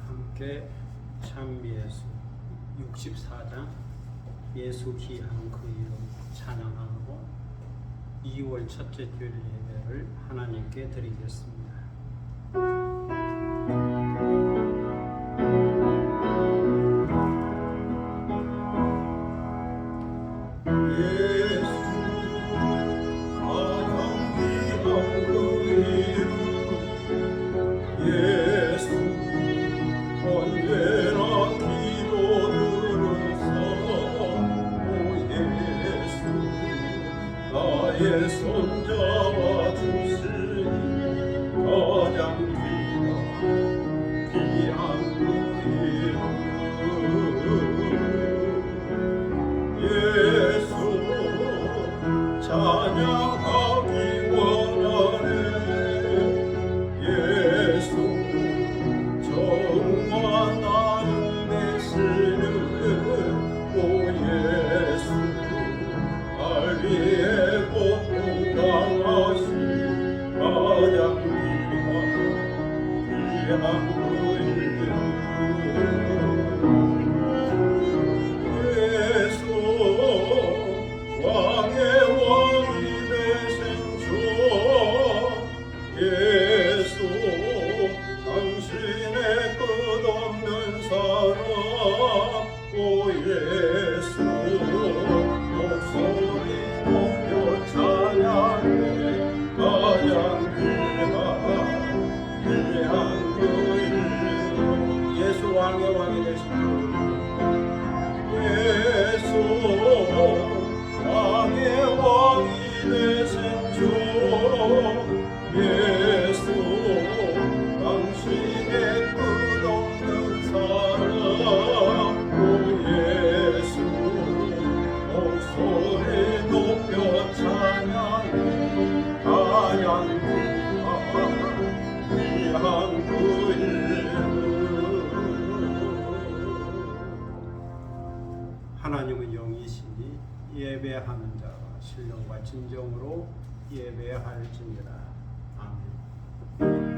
함께 찬미예수 64장 예수 귀한 그 이름 찬양하고 2월 첫째 주일 예배를 하나님께 드리겠습니다. 나의 손잡아 주시니 가장 귀한 그 이름 예수 찬양하기 원하네 예수 정말 나를 되시는 오 예수 날 위해 고통당하신 가장 귀한 그 이름 예수 왕의 왕이 되신 주 예수 당신의 끝없는 사랑 오 예수 목소리 높여 찬양해 가장 귀한 그 이름 예수 왕의 왕이 되신 주 예수 왕의 왕이 되신 주 예수 당신의 끝없는 사랑 오 예수 목소리 높여 찬양해 가장 귀한 그 이름 하나님은 영이시니 예배하는 자가 신령과 진정으로 예배할지니라. 아멘.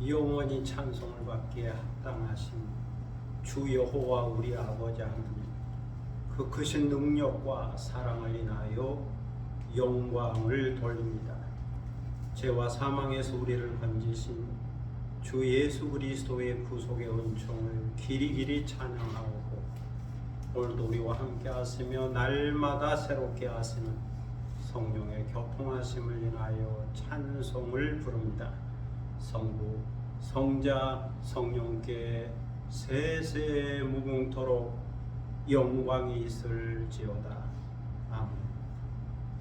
영원히 찬송을 받기에 합당하신 주 여호와 우리 아버지 하나님, 그 크신 능력과 사랑을 인하여 영광을 돌립니다. 죄와 사망에서 우리를 건지신 주 예수 그리스도의 구속의 은총을 길이길이 찬양하고 오늘도 우리와 함께 하시며 날마다 새롭게 하시는 성령의 교통하심을 인하여 찬송을 부릅니다. 성부, 성자, 성령께 세세 무궁토록 영광이 있을지어다. 아멘.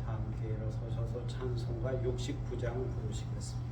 다 함께 일어서셔서 찬송가 69장 부르시겠습니다.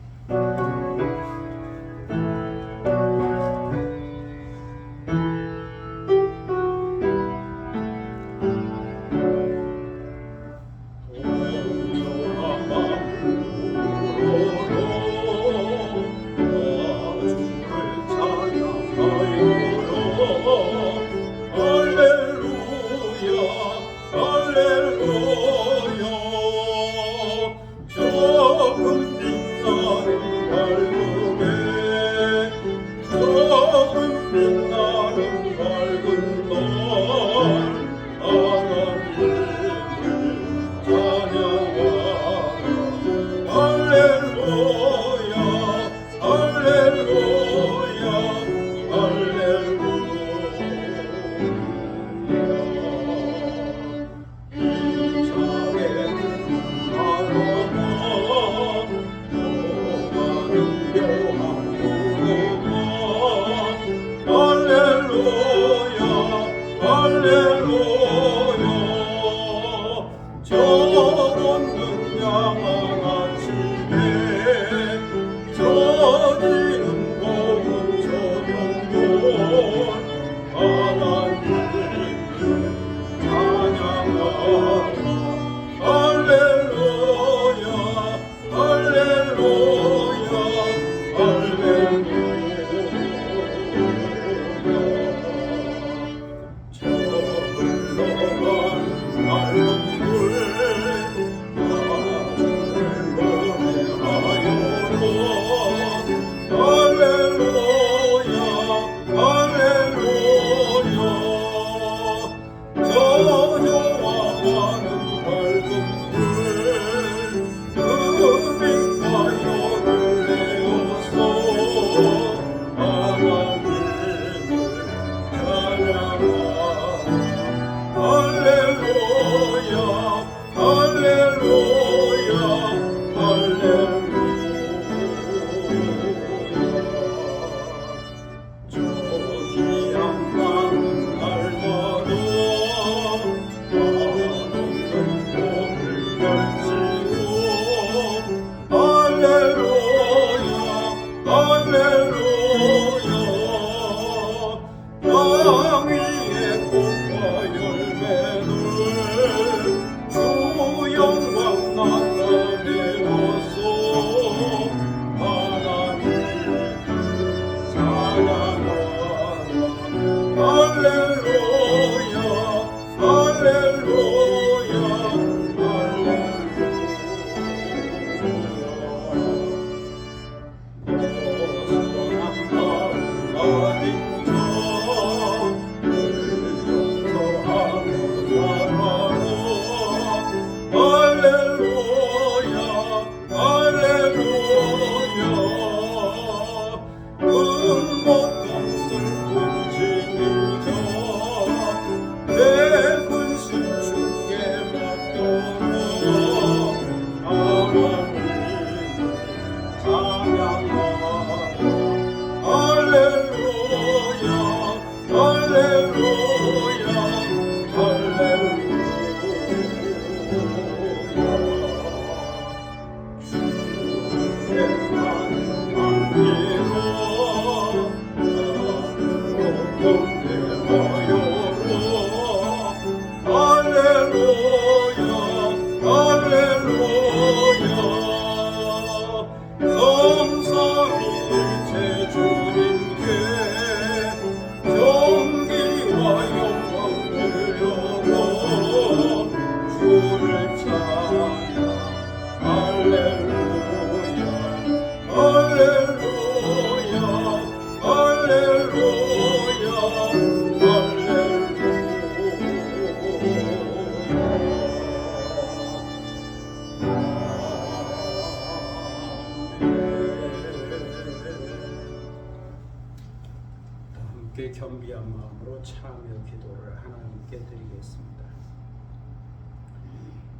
함께 겸비한 마음으로 참여 기도를 하나님께 드리겠습니다.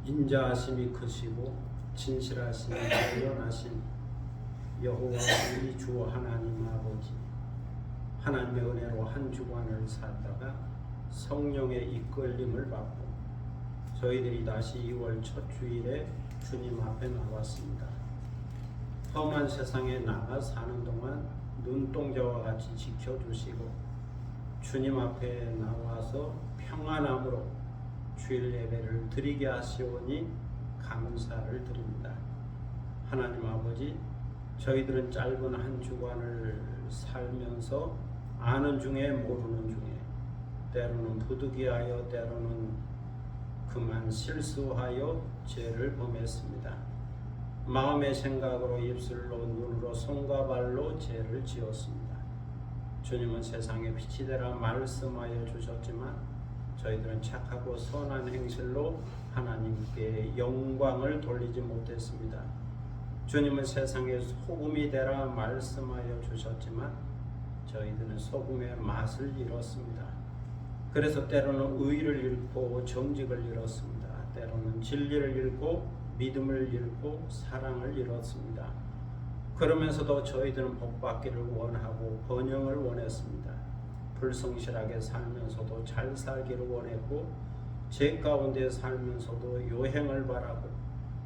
인자하심이 크시고 진실하심이 영원하신 여호와 우리 주 하나님 아버지, 하나님의 은혜로 한 주간을 살다가 성령의 이끌림을 받고 저희들이 다시 2월 첫 주일에 주님 앞에 나왔습니다. 험한 세상에 나가 사는 동안 눈동자와 같이 지켜주시고 주님 앞에 나와서 평안함으로 주일 예배를 드리게 하시오니 감사를 드립니다. 하나님 아버지, 저희들은 짧은 한 주간을 살면서 아는 중에 모르는 중에 때로는 부득이하여 때로는 그만 실수하여 죄를 범했습니다. 마음의 생각으로 입술로 눈으로 손과 발로 죄를 지었습니다. 주님은 세상에 빛이 되라 말씀하여 주셨지만 저희들은 착하고 선한 행실로 하나님께 영광을 돌리지 못했습니다. 주님은 세상에 소금이 되라 말씀하여 주셨지만 저희들은 소금의 맛을 잃었습니다. 그래서 때로는 의를 잃고 정직을 잃었습니다. 때로는 진리를 잃고 믿음을 잃고 사랑을 잃었습니다. 그러면서도 저희들은 복받기를 원하고 번영을 원했습니다. 불성실하게 살면서도 잘 살기를 원했고 죄 가운데 살면서도 요행을 바라고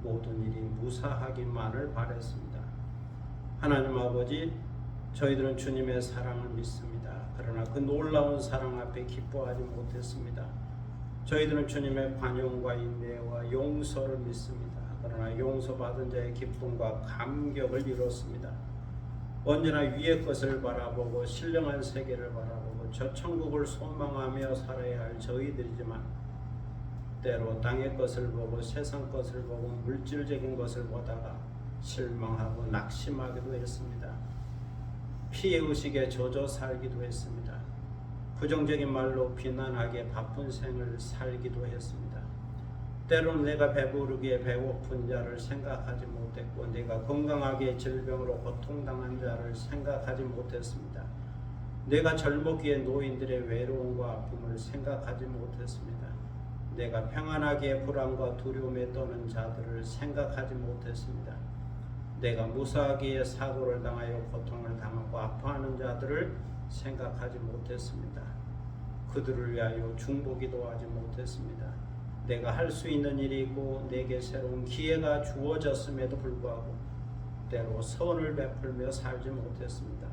모든 일이 무사하기만을 바랬습니다. 하나님 아버지, 저희들은 주님의 사랑을 믿습니다. 그러나 그 놀라운 사랑 앞에 기뻐하지 못했습니다. 저희들은 주님의 관용과 인내와 용서를 믿습니다. 그러나 용서받은 자의 기쁨과 감격을 잃었습니다. 언제나 위의 것을 바라보고 신령한 세계를 바라보고 저 천국을 소망하며 살아야 할 저희들이지만 때로 땅의 것을 보고 세상 것을 보고 물질적인 것을 보다가 실망하고 낙심하기도 했습니다. 피해의식에 젖어 살기도 했습니다. 부정적인 말로 비난하게 바쁜 생을 살기도 했습니다. 때로는 내가 배부르기에 배고픈 자를 생각하지 못했고 내가 건강하게 질병으로 고통당한 자를 생각하지 못했습니다. 내가 젊었기에 노인들의 외로움과 아픔을 생각하지 못했습니다. 내가 평안하게 불안과 두려움에 떠는 자들을 생각하지 못했습니다. 내가 무사하기에 사고를 당하여 고통을 당하고 아파하는 자들을 생각하지 못했습니다. 그들을 위하여 중보기도 하지 못했습니다. 내가 할 수 있는 일이 있고 내게 새로운 기회가 주어졌음에도 불구하고 때로 선을 베풀며 살지 못했습니다.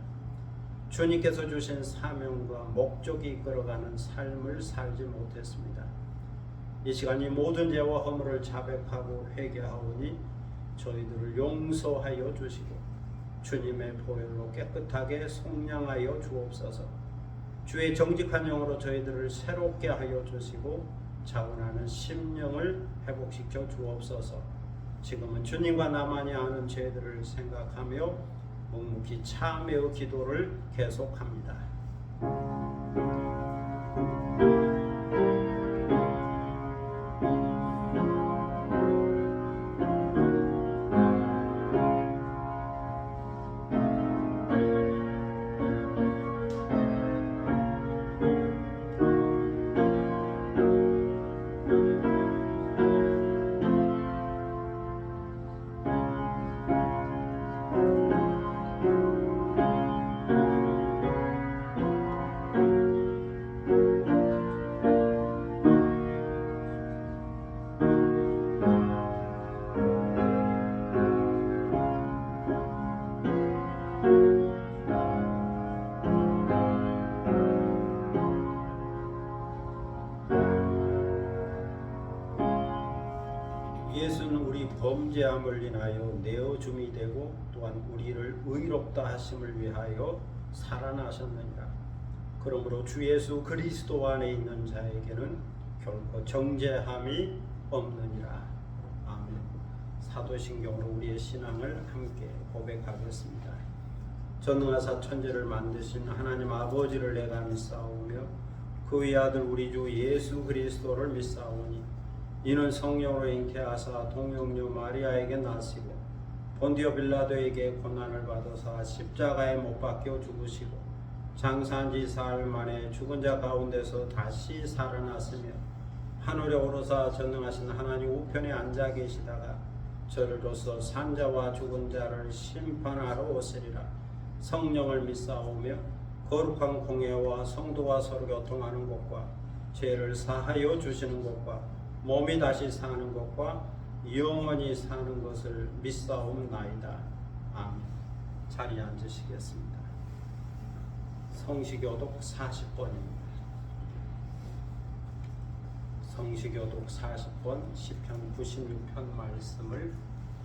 주님께서 주신 사명과 목적이 이끌어가는 삶을 살지 못했습니다. 이 시간 이 모든 죄와 허물을 자백하고 회개하오니 저희들을 용서하여 주시고 주님의 보혈로 깨끗하게 속량하여 주옵소서. 주의 정직한 영으로 저희들을 새롭게 하여 주시고 자원하는 심령을 회복시켜 주옵소서. 지금은 주님과 나만이 아는 죄들을 생각하며 묵묵히 참회의 기도를 계속합니다. 예수는 우리 범죄함을 인하여 내어줌이 되고 또한 우리를 의롭다 하심을 위하여 살아나셨느니라. 그러므로 주 예수 그리스도 안에 있는 자에게는 결코 정죄함이 없느니라. 아멘. 사도신경으로 우리의 신앙을 함께 고백하겠습니다. 전능하사 천지를 만드신 하나님 아버지를 내가 믿사오며 그의 아들 우리 주 예수 그리스도를 믿사오니 이는 성령으로 잉태하사 동정녀 마리아에게 나시고 본디오 빌라도에게 고난을 받으사 십자가에 못 박혀 죽으시고 장사한 지 사흘 만에 죽은 자 가운데서 다시 살아났으며 하늘에 오르사 전능하신 하나님 우편에 앉아 계시다가 저리로서 산자와 죽은 자를 심판하러 오시리라. 성령을 믿사오며 거룩한 공예와 성도와 서로 교통하는 것과 죄를 사하여 주시는 것과 몸이 다시 사는 것과 영원히 사는 것을 믿사옵나이다. 아멘. 자리에 앉으시겠습니다. 성시교독 40번입니다. 성시교독 40번 시편 96편 말씀을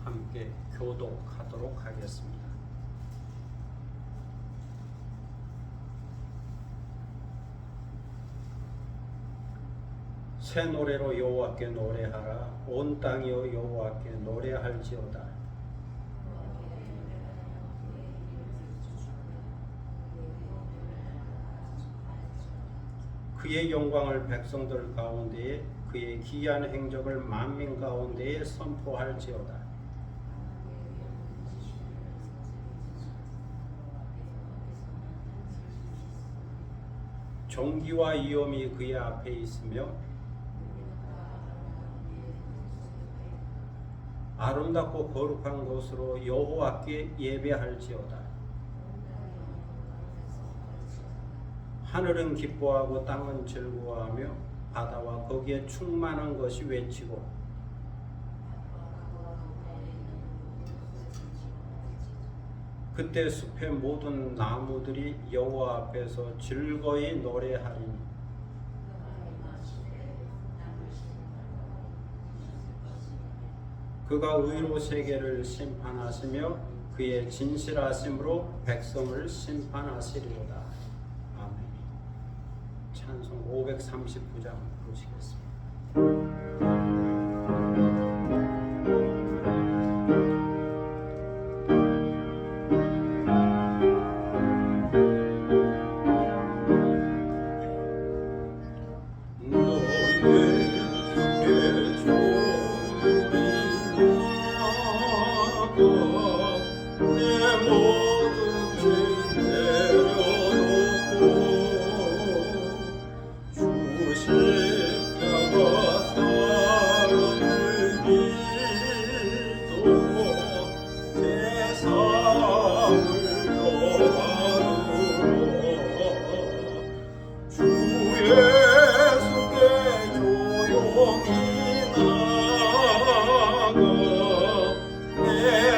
함께 교독하도록 하겠습니다. 새 노래로 여호와께 노래하라. 온 땅이여 여호와께 노래할지어다. 그의 영광을 백성들 가운데에 그의 기이한 행적을 만민 가운데에 선포할지어다. 종기와 위엄이 그의 앞에 있으며 아름답고 거룩한 곳으로 여호와께 예배할지어다. 하늘은 기뻐하고 땅은 즐거워하며 바다와 거기에 충만한 것이 외치고 그때 숲의 모든 나무들이 여호와 앞에서 즐거이 노래하리니 그가 의로 세계를 심판하시며 그의 진실하심으로 백성을 심판하시리로다. 아멘. 찬송 539장 부르시겠습니다.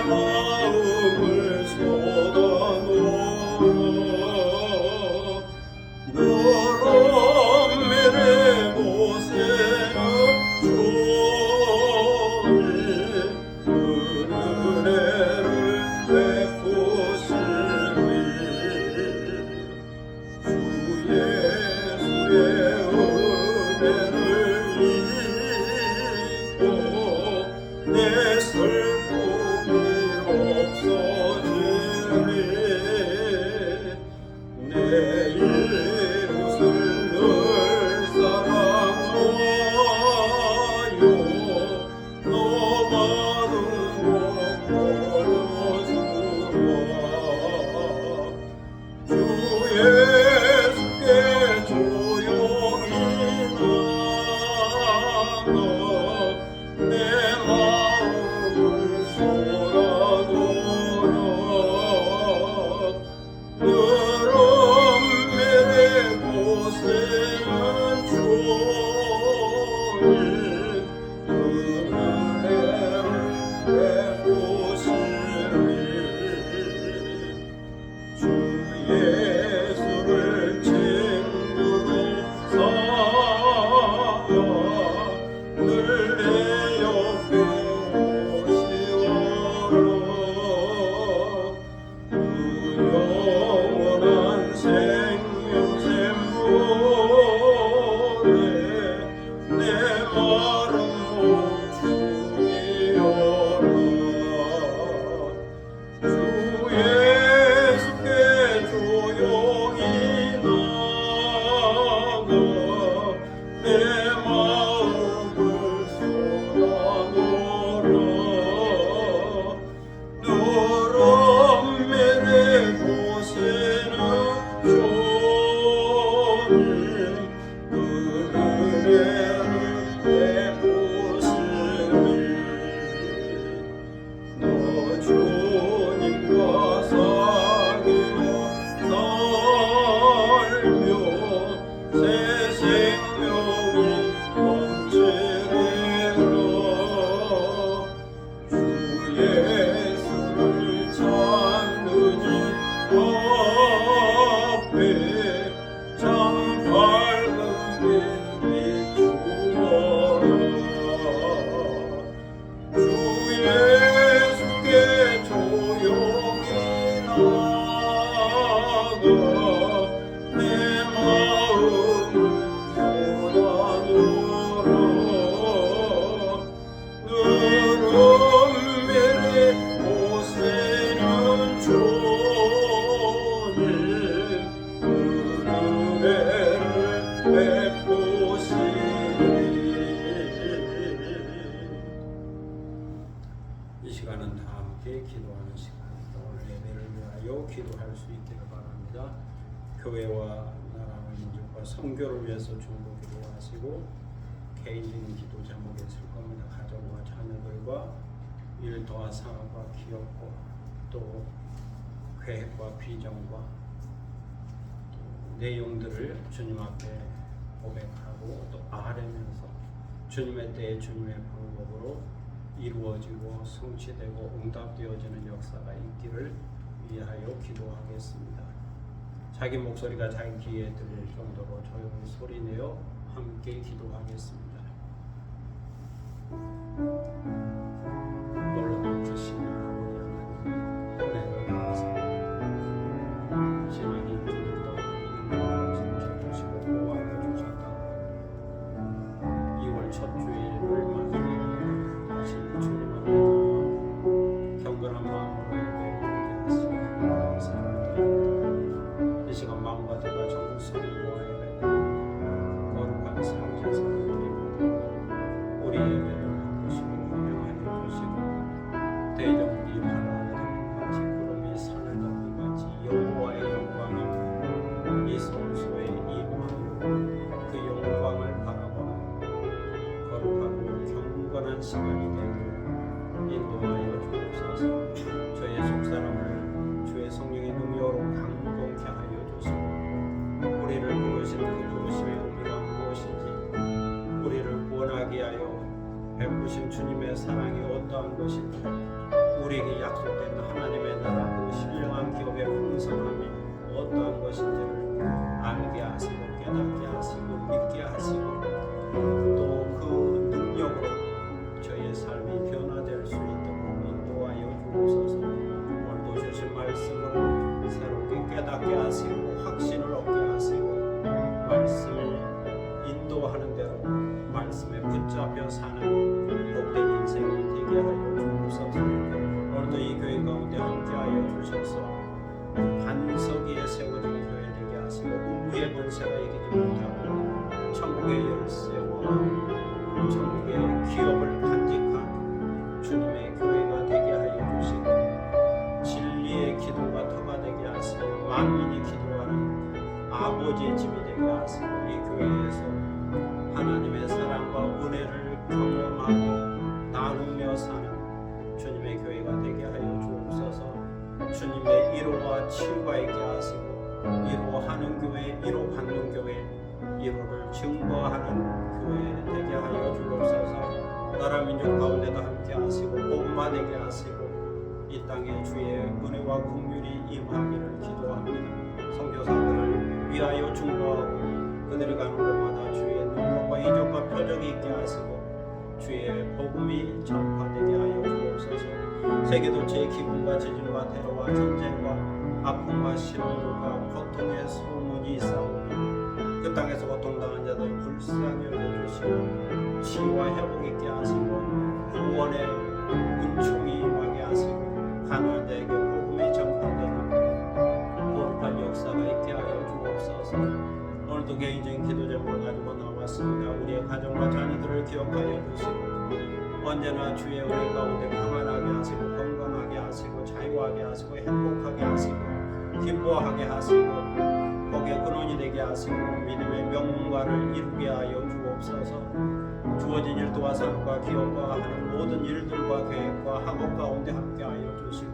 내 함께 기도하는 시간입니다. 오늘 예배를 위하여 기도할 수 있기를 바랍니다. 교회와 나라 민족과 선교를 위해서 중보 기도하시고 개인적인 기도 제목이 있을 겁니다. 가정과 자녀들과 일터와 상업과 기업과 또 계획과 비전과 또 내용들을 주님 앞에 고백하고 또 아뢰면서 주님의 때에 주님의 방법으로 이루어지고 성취되고 응답되어지는 역사가 있기를 위하여 기도하겠습니다. 자기 목소리가 자기 귀에 들릴 정도로 조용히 소리내어 함께 기도하겠습니다. 놀라운 크신 아버지 하나님 은혜를 감사합니다. 지난 일주일도 지켜주시고 보호하여 주셨다고 2월 첫 주일을 맞이해 다시 주님 앞에 경건한 마음으로 예배를 하시고 감사합니다. 이 시간 마음과 뜻과 정성을 모아야 거룩한 삶에서 드리고 우리 예배를 바꾸시고 운영하여 주시고 대적이 바라보는 같이 구름이 산을 덮은 같이 여호와의 영광이 이 성소에 임하여 그 영광을 바라보는 거룩하고 경건한 시간이 되고 인도하여 주옵소서. 저의 속사람을 주의 성령의 능력으로 강동케 하여 주시고 우리를 부르신 그 부르심의 의미가 무엇인지 우리를 구원하게 하여 베푸신 주님의 사랑이 어떠한 것인지 우리에게 약속된 하나님의 나라 그 신령한 기업의 풍성함이 어떠한 것인지를 알게 하시고 깨닫게 하시고 믿게 하시고 또 그 능력으로 저의 삶이 변화될 수 있도록 인도하여 주옵소서. 오늘도 주신 말씀을 새롭게 깨닫게 하시고 확신을 얻게 하시고 말씀을 인도하는 대로 말씀에 붙잡혀 사는 복된 인생이 되게 하여 주옵소서. 오늘도 이 교회 가운데 함께하여 주셔서 반석 위에 세워진 교회 되게 하시고 우리의 권세가 이기지 못하고 천국의 열쇠와 천국의 기업을 간직한 주님의 교회가 되게 하여 주시고 진리의 기도가 터가 되게 하시고 만민이 기도하는 아버지의 집이 되게 하시고 이 교회에서 하나님의 사랑과 은혜를 경험하고 나누며 사는 주님의 교회가 되게 하여 주옵소서. 주님의 위로와 치유가 있게 하시고 위로하는 교회, 위로받는 교회, 위로를 증거하는 교회 되게 하여 주옵소서. 나라 민족 가운데도 함께 하시고 복음화 되게 하시고 이 땅에 주의 은혜와 긍휼이 임하기를 기도합니다. 선교사들을 위하여 중보하고 그들이 가는 곳마다 주의 능력과 이적과 표적이 있게 하시고 주의 복음이 전파되게 하여 주옵소서. 세계도체의 기근과 지진과 테러와 전쟁과 아픔과 실업과 고통의 소문이 있사오니 그 땅에서 고통당한 자들을 불쌍히 여겨주시고 치유와 회복 있게 하시고 구원의 은총이 임하게 하시고 가난한 자에게 복음이 전파되는 거룩한 역사가 있게 하여 주옵소서. 오늘도 개인적인 기도 제목을 가지고 나왔습니다. 우리의 가정과 자녀들을 기억하여 주시고 언제나 주의 은혜 가운데 평안하게 하시고 건강하게 하시고 자유하게 하시고 행복하게 하시고 기뻐하게 하시고 복의 근원이 되게 하시고 믿음의 명문가를 이루게 하여 주옵소서. 주어진 일도와 산업과 기업과 하는 모든 일들과 계획과 학업 가운데 함께 하여 주시고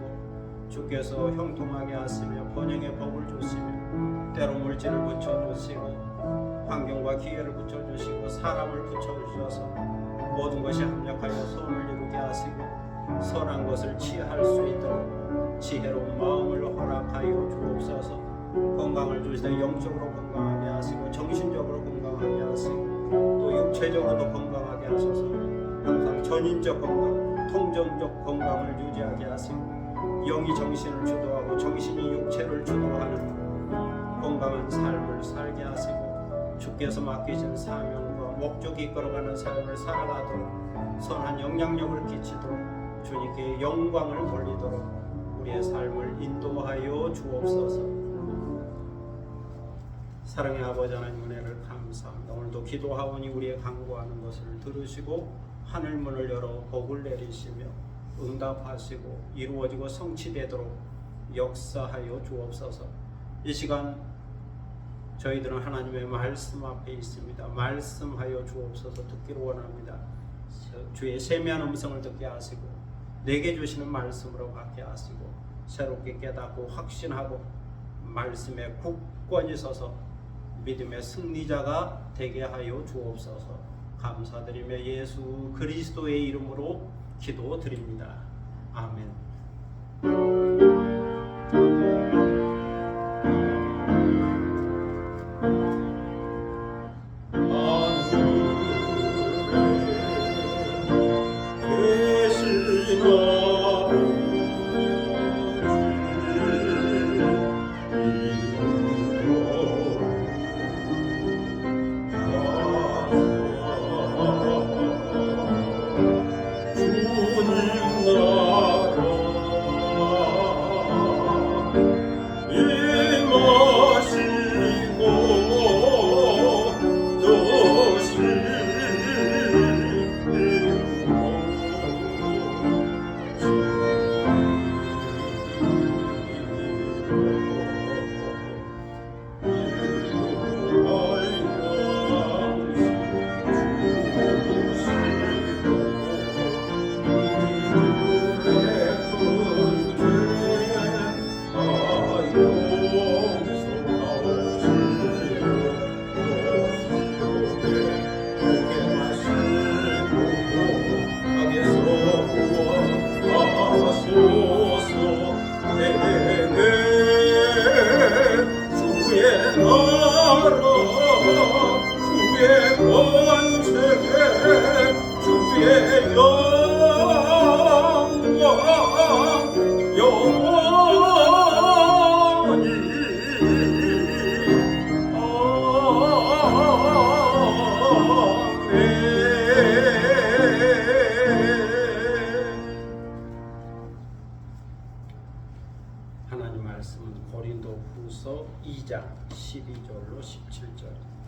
주께서 형통하게 하시며 번영의 복을 주시며 때로 물질을 붙여주시고 환경과 기회를 붙여주시고 사람을 붙여주셔서 모든 것이 합력하여 선을 이루게 하시고 선한 것을 취할 수 있도록 지혜로운 마음을 허락하여 주옵소서. 건강을 주시되 영적으로 건강하게 하시고 정신적으로 건강하게 하시고 또 육체적으로도 건강하게 하셔서 항상 전인적 건강, 통전적 건강을 유지하게 하시고 영이 정신을 주도하고 정신이 육체를 주도하는 건강한 삶을 살게 하시고 주께서 맡기신 사명과 목적이 이끌어가는 삶을 살아가도록 선한 영향력을 끼치도록 주님께 영광을 돌리도록 우리의 삶을 인도하여 주옵소서. 사랑의 아버지 하나님 은혜를 감사합니다. 오늘도 기도하오니 우리의 간구하는 것을 들으시고 하늘문을 열어 복을 내리시며 응답하시고 이루어지고 성취되도록 역사하여 주옵소서. 이 시간 저희들은 하나님의 말씀 앞에 있습니다. 말씀하여 주옵소서. 듣기를 원합니다. 주의 세미한 음성을 듣게 하시고 내게 주시는 말씀으로 갖게 하시고 새롭게 깨닫고 확신하고 말씀에 굳건히 서서 믿음의 승리자가 되게 하여 주옵소서. 감사드리며 예수 그리스도의 이름으로 기도드립니다. 아멘. 하나님 말씀은 고린도후서 2장 12절로 17절입니다.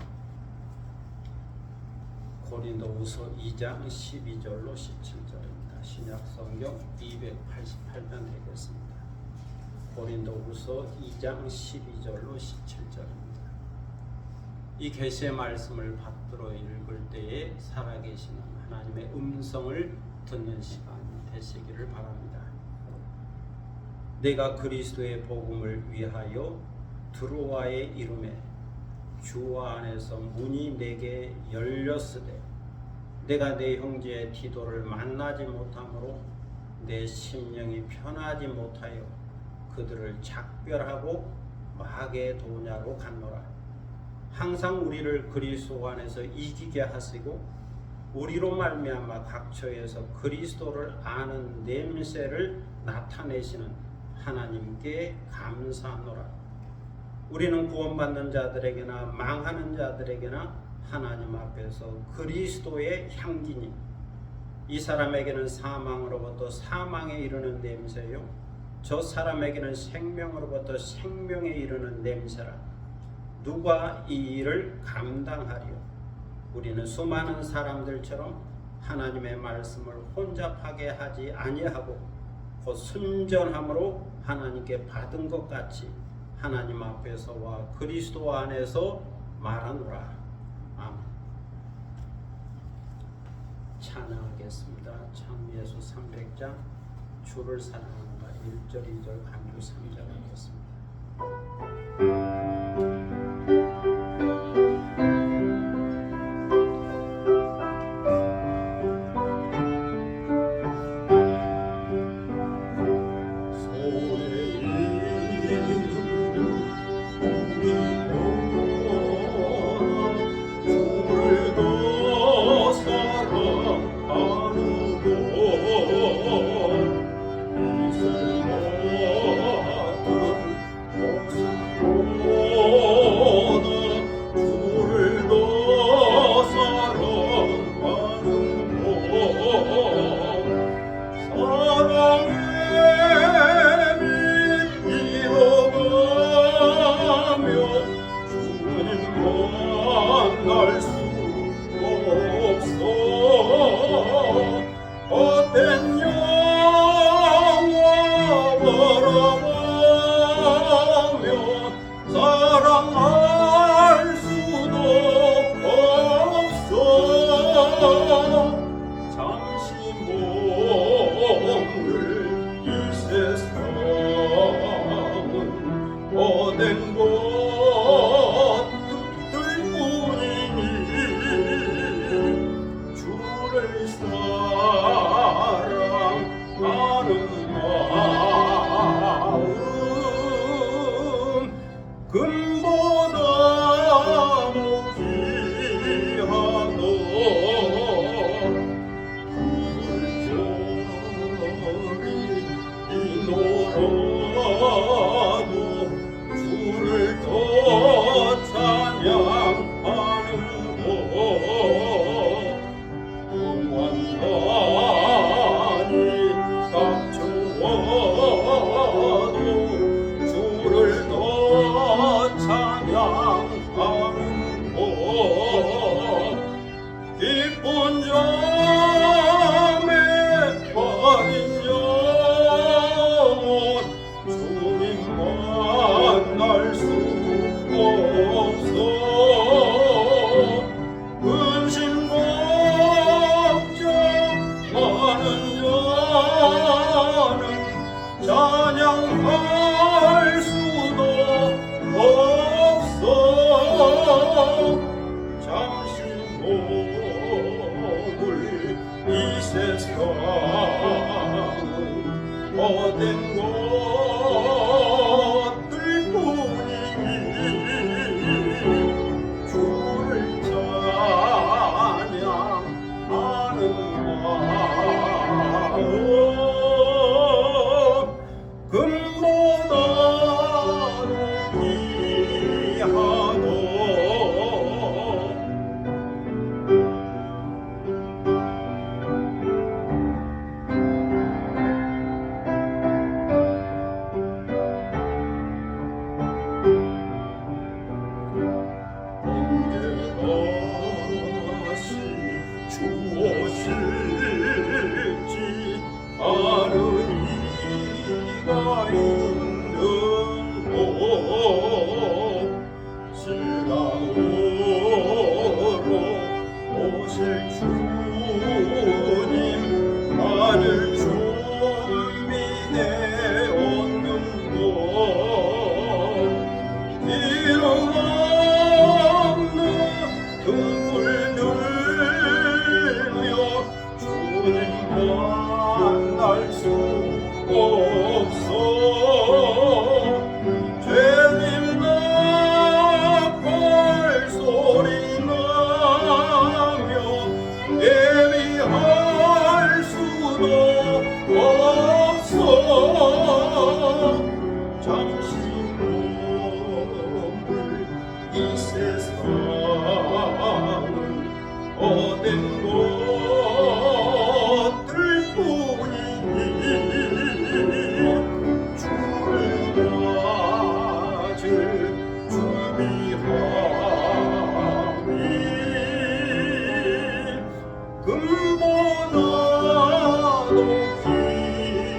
고린도후서 2장 12절로 17절입니다. 신약 성경 288편 되겠습니다. 고린도후서 2장 12절로 17절입니다. 이 계시의 말씀을 받들어 읽을 때에 살아계시는 하나님의 음성을 듣는 시간이 되시기를 바랍니다. 내가 그리스도의 복음을 위하여 드로아에 이르매 주 안에서 문이 내게 열렸으되 내가 내 형제 디도를 만나지 못하므로 내 심령이 편하지 못하여 그들을 작별하고 마게도냐로 갔노라. 항상 우리를 그리스도 안에서 이기게 하시고 우리로 말미암아 각처에서 그리스도를 아는 냄새를 나타내시는 하나님께 감사하노라. 우리는 구원받는 자들에게나 망하는 자들에게나 하나님 앞에서 그리스도의 향기니 이 사람에게는 사망으로부터 사망에 이르는 냄새요 저 사람에게는 생명으로부터 생명에 이르는 냄새라. 누가 이 일을 감당하리요? 우리는 수많은 사람들처럼 하나님의 말씀을 혼잡하게 하지 아니하고 곧 순전함으로 하나님께 받은 것 같이 하나님 앞에서와 그리스도 안에서 말하노라. 아멘. 찬양하겠습니다. 참 예수 300장 주를 사랑하는가 1절 2절 간주 3절 하겠습니다. 사랑의 빛 이루고 바라보며 사랑할 수도 없어. 잠시 머물 이 세상은 어된 것들 뿐이니 주를 사랑하는 마음 금보다 귀하도 물결이 이노라도 주를 더 찬양하는 것 평안하니 닥쳐와도 주를 더 찬양하는 것 기쁜 잠에 빠진 영혼 주님 만날 수 없어. 근심 걱정하는 자는 찬양할 수도 없어. 잠시 머물 이 세상은 어된 것들 뿐이니 주를 찬양하는 마음 금보다도 귀하도 언제까지 주어질지 아는 이가 있는 곳 신랑으로 오실 주님 나를 준비되었는 곳 이름 없는 등불 들며 주님 만날 수 없어. 죄님 나팔 소리 나며 예비할 수도 없어. 잠시 머물 이 세상은 어된 것들 뿐이니 주를 맞을 준비하니 금보다도 귀하도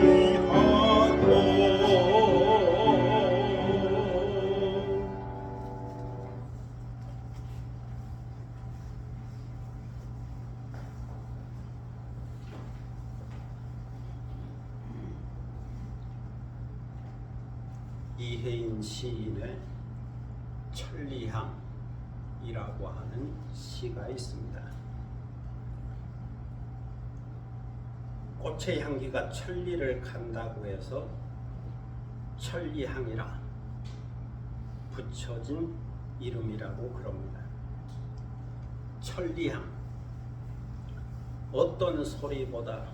이혜인 시인의 천리향이라고 하는 시가 있습니다. 꽃의 향기가 천리를 간다고 해서 천리향이라 붙여진 이름이라고 그럽니다. 천리향, 어떤 소리보다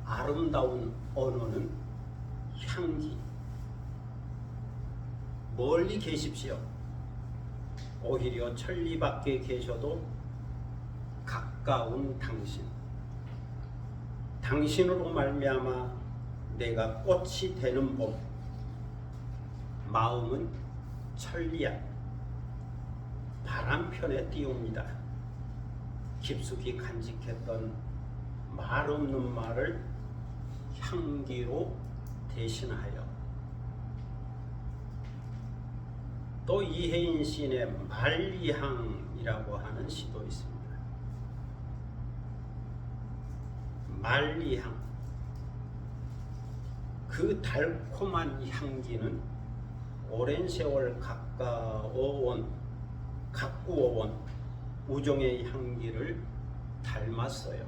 아름다운 언어는 향기. 멀리 계십시오. 오히려 천리 밖에 계셔도 가까운 당신, 당신으로 말미암아 내가 꽃이 되는 봄. 마음은 천리야. 바람편에 띄웁니다. 깊숙이 간직했던 말 없는 말을 향기로 대신하여 또 이혜인 시인의 말리향이라고 하는 시도 있습니다. 말리향, 그 달콤한 향기는 오랜 세월 가꾸어온 우정의 향기를 닮았어요.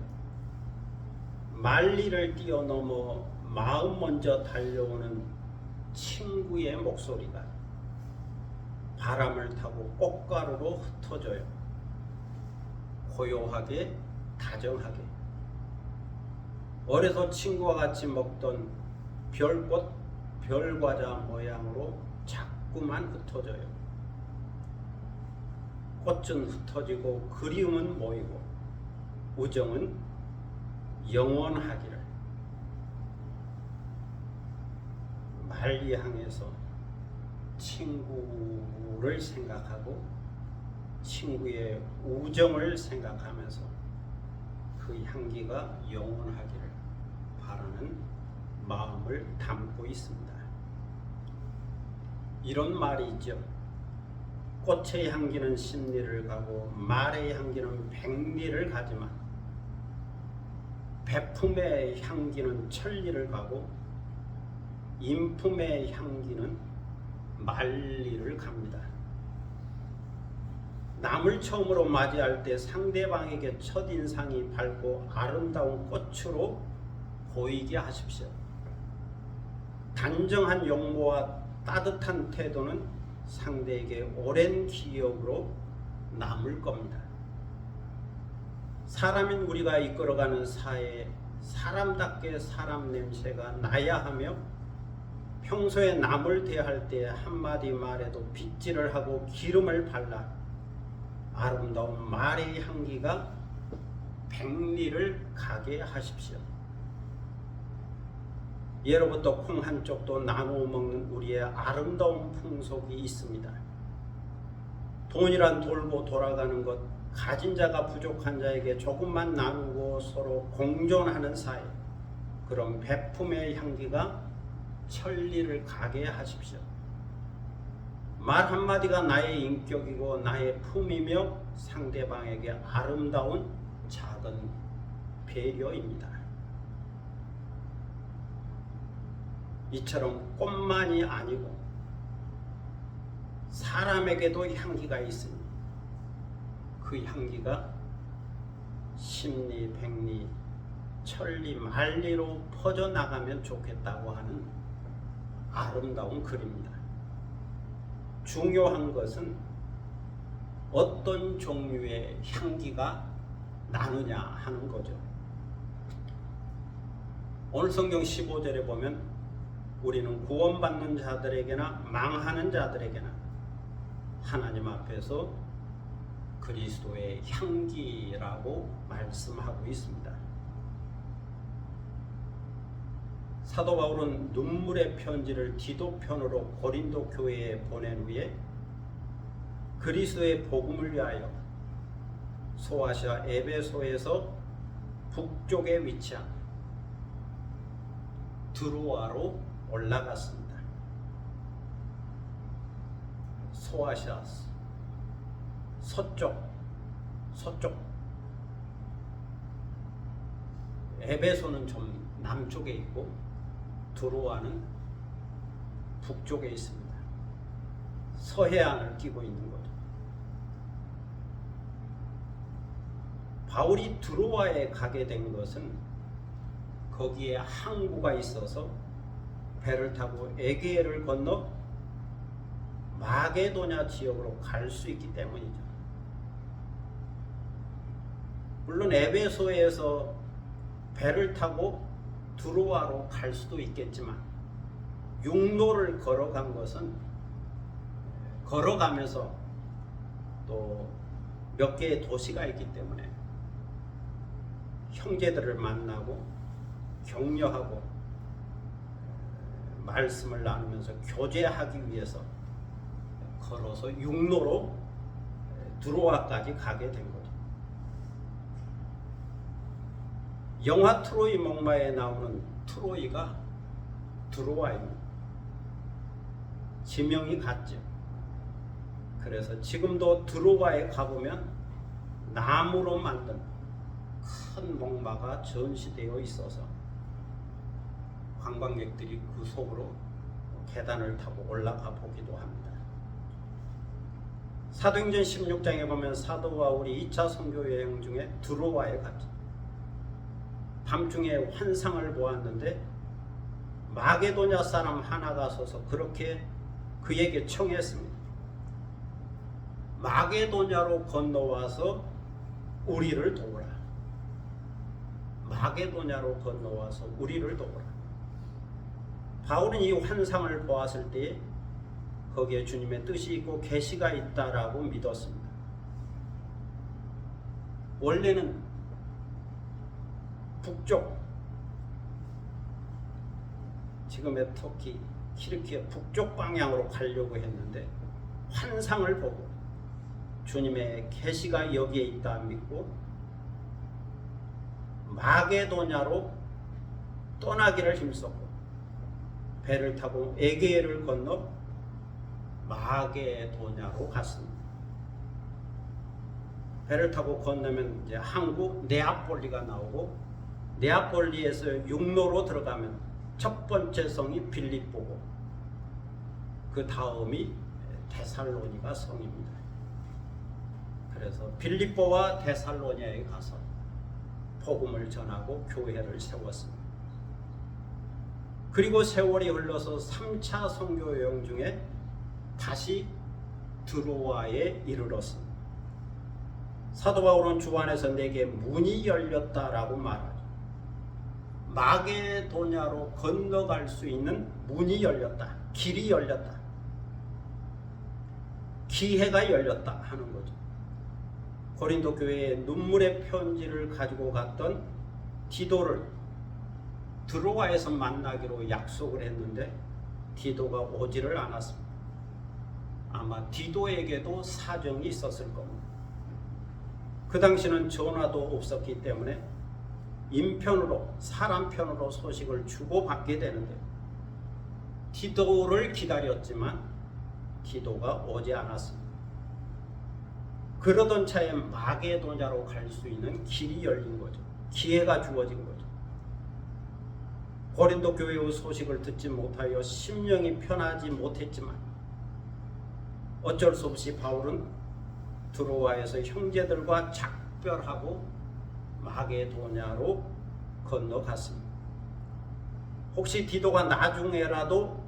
만리를 뛰어넘어 마음 먼저 달려오는 친구의 목소리가 바람을 타고 꽃가루로 흩어져요. 고요하게, 다정하게. 어려서 친구와 같이 먹던 별꽃, 별과자 모양으로 자꾸만 흩어져요. 꽃은 흩어지고 그리움은 모이고 우정은 영원하기를. 말리향에서 친구를 생각하고 친구의 우정을 생각하면서 그 향기가 영원하기를 바라는 마음을 담고 있습니다. 이런 말이 있죠. 꽃의 향기는 십리를 가고 말의 향기는 백리를 가지만 배품의 향기는 천리를 가고 인품의 향기는 만리를 갑니다. 남을 처음으로 맞이할 때 상대방에게 첫인상이 밝고 아름다운 꽃으로 보이게 하십시오. 단정한 용모와 따뜻한 태도는 상대에게 오랜 기억으로 남을 겁니다. 사람인 우리가 이끌어가는 사회에 사람답게 사람 냄새가 나야 하며 평소에 남을 대할 때 한마디 말에도 빗질을 하고 기름을 발라 아름다운 말의 향기가 백리를 가게 하십시오. 예로부터 콩 한 쪽도 나누어 먹는 우리의 아름다운 풍속이 있습니다. 돈이란 돌고 돌아가는 것, 가진 자가 부족한 자에게 조금만 나누고 서로 공존하는 사이, 그런 배품의 향기가 천리를 가게 하십시오. 말 한마디가 나의 인격이고 나의 품이며 상대방에게 아름다운 작은 배려입니다. 이처럼 꽃만이 아니고 사람에게도 향기가 있으니 그 향기가 십리, 백리, 천리, 만리로 퍼져나가면 좋겠다고 하는 아름다운 글입니다. 중요한 것은 어떤 종류의 향기가 나느냐 하는 거죠. 오늘 성경 15절에 보면 우리는 구원받는 자들에게나 망하는 자들에게나 하나님 앞에서 그리스도의 향기라고 말씀하고 있습니다. 사도 바울은 눈물의 편지를 디도편으로 고린도 교회에 보낸 후에 그리스도의 복음을 위하여 소아시아 에베소에서 북쪽에 위치한 드로아로 올라갔습니다. 소아시아 서쪽 에베소는 좀 남쪽에 있고 드로아는 북쪽에 있습니다. 서해안을 끼고 있는 거죠. 바울이 드로아에 가게 된 것은 거기에 항구가 있어서 배를 타고 에게해를 건너 마게도냐 지역으로 갈 수 있기 때문이죠. 물론 에베소에서 배를 타고 드로아로 갈 수도 있겠지만 육로를 걸어간 것은 걸어가면서 또 몇 개의 도시가 있기 때문에 형제들을 만나고 격려하고 말씀을 나누면서 교제하기 위해서 걸어서 육로로 드로아까지 가게 된 거죠. 영화 트로이 목마에 나오는 트로이가 드로아입니다. 지명이 같죠. 그래서 지금도 드로아에 가보면 나무로 만든 큰 목마가 전시되어 있어서 관광객들이 그 속으로 계단을 타고 올라가 보기도 합니다. 사도행전 16장에 보면 사도 바울이 2차 선교 여행 중에 드로아에 갔죠. 밤중에 환상을 보았는데 마게도냐 사람 하나가 서서 그렇게 그에게 청했습니다. 마게도냐로 건너와서 우리를 도우라. 마게도냐로 건너와서 우리를 도우라. 바울은 이 환상을 보았을 때 거기에 주님의 뜻이 있고 계시가 있다라고 믿었습니다. 원래는 북쪽, 지금의 터키 키르키예 북쪽 방향으로 가려고 했는데 환상을 보고 주님의 계시가 여기에 있다 믿고 마게도냐로 떠나기를 힘썼고 배를 타고 에게해를 건너 마게도냐로 갔습니다. 배를 타고 건너면 이제 항구 네아폴리가 나오고 네아폴리에서 육로로 들어가면 첫 번째 성이 빌립보고 그 다음이 데살로니가 성입니다. 그래서 빌립보와 데살로니아에 가서 복음을 전하고 교회를 세웠습니다. 그리고 세월이 흘러서 3차 선교 여행 중에 다시 드로아에 이르렀습니다. 사도 바울은 주 안에서 내게 문이 열렸다라고 말하죠. 마게도냐로 건너갈 수 있는 문이 열렸다. 길이 열렸다. 기회가 열렸다 하는 거죠. 고린도 교회에 눈물의 편지를 가지고 갔던 디도를 드로아에서 만나기로 약속을 했는데 디도가 오지를 않았습니다. 아마 디도에게도 사정이 있었을 겁니다. 그 당시는 전화도 없었기 때문에 인편으로 사람 편으로 소식을 주고받게 되는데 디도를 기다렸지만 디도가 오지 않았습니다. 그러던 차에 마게도냐로 갈 수 있는 길이 열린 거죠. 기회가 주어진 거죠. 고린도 교회의 소식을 듣지 못하여 심령이 편하지 못했지만 어쩔 수 없이 바울은 드로아에서 형제들과 작별하고 마게도냐로 건너갔습니다. 혹시 디도가 나중에라도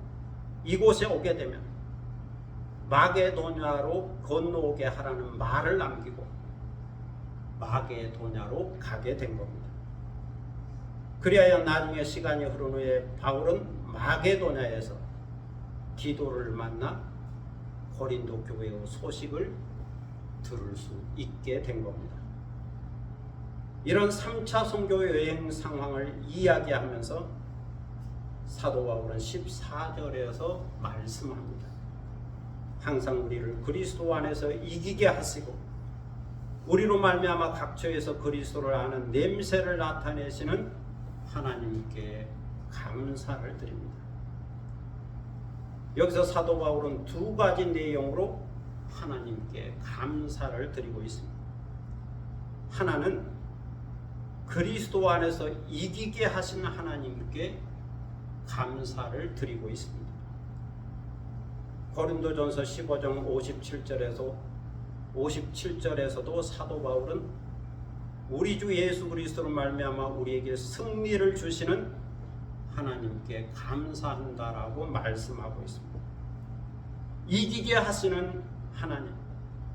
이곳에 오게 되면 마게도냐로 건너오게 하라는 말을 남기고 마게도냐로 가게 된 겁니다. 그리하여 나중에 시간이 흐른 후에 바울은 마게도냐에서 디도를 만나 고린도 교회의 소식을 들을 수 있게 된 겁니다. 이런 3차 선교 여행 상황을 이야기하면서 사도 바울은 14절에서 말씀합니다. 항상 우리를 그리스도 안에서 이기게 하시고 우리로 말미암아 각처에서 그리스도를 아는 냄새를 나타내시는 하나님께 감사를 드립니다. 여기서 사도 바울은 두 가지 내용으로 하나님께 감사를 드리고 있습니다. 하나는 그리스도 안에서 이기게 하신 하나님께 감사를 드리고 있습니다. 고린도전서 15장 57절에서도 사도 바울은 우리 주 예수 그리스도로 말미암아 우리에게 승리를 주시는 하나님께 감사한다라고 말씀하고 있습니다. 이기게 하시는 하나님,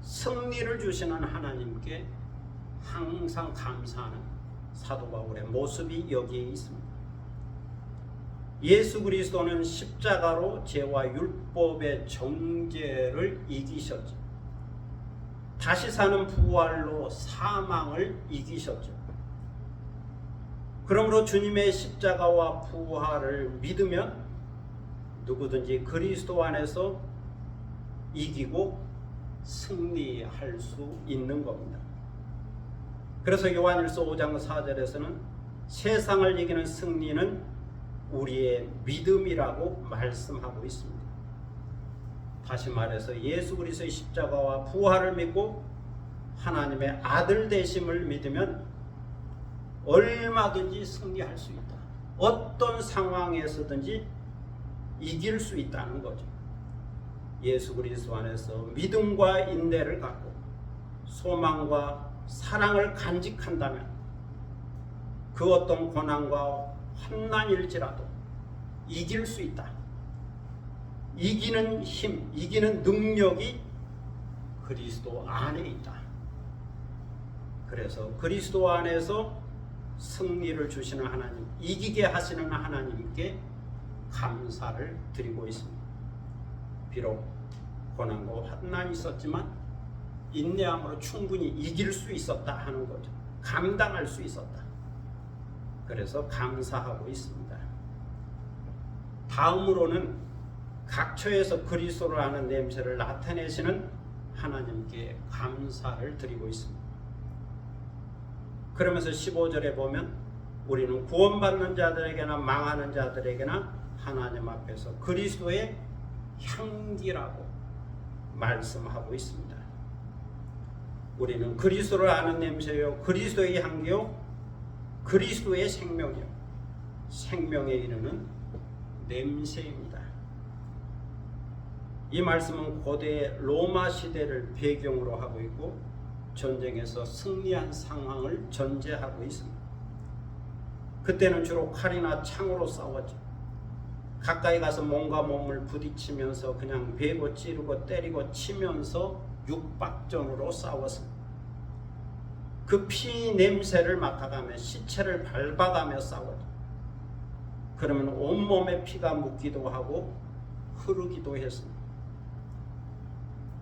승리를 주시는 하나님께 항상 감사하는 사도 바울의 모습이 여기에 있습니다. 예수 그리스도는 십자가로 죄와 율법의 정죄를 이기셨죠. 다시 사는 부활로 사망을 이기셨죠. 그러므로 주님의 십자가와 부활을 믿으면 누구든지 그리스도 안에서 이기고 승리할 수 있는 겁니다. 그래서 요한일서 5장 4절에서는 세상을 이기는 승리는 우리의 믿음이라고 말씀하고 있습니다. 다시 말해서 예수 그리스도의 십자가와 부활을 믿고 하나님의 아들 되심을 믿으면 얼마든지 승리할 수 있다. 어떤 상황에서든지 이길 수 있다는 거죠. 예수 그리스도 안에서 믿음과 인내를 갖고 소망과 사랑을 간직한다면 그 어떤 고난과 환난일지라도 이길 수 있다. 이기는 힘, 이기는 능력이 그리스도 안에 있다. 그래서 그리스도 안에서 승리를 주시는 하나님, 이기게 하시는 하나님께 감사를 드리고 있습니다. 비록 고난과 환난이 있었지만 인내함으로 충분히 이길 수 있었다 하는 거죠. 감당할 수 있었다. 그래서 감사하고 있습니다. 다음으로는 각처에서 그리스도를 아는 냄새를 나타내시는 하나님께 감사를 드리고 있습니다. 그러면서 15절에 보면 우리는 구원받는 자들에게나 망하는 자들에게나 하나님 앞에서 그리스도의 향기라고 말씀하고 있습니다. 우리는 그리스도를 아는 냄새요, 그리스도의 향기요, 그리스도의 생명이요, 생명에 이르는 냄새입니다. 이 말씀은 고대 로마 시대를 배경으로 하고 있고 전쟁에서 승리한 상황을 전제하고 있습니다. 그때는 주로 칼이나 창으로 싸웠죠. 가까이 가서 몸과 몸을 부딪히면서 그냥 베고 찌르고 때리고 치면서 육박전으로 싸웠습니다. 그 피 냄새를 맡아가며 시체를 밟아가며 싸웠죠. 그러면 온몸에 피가 묻기도 하고 흐르기도 했습니다.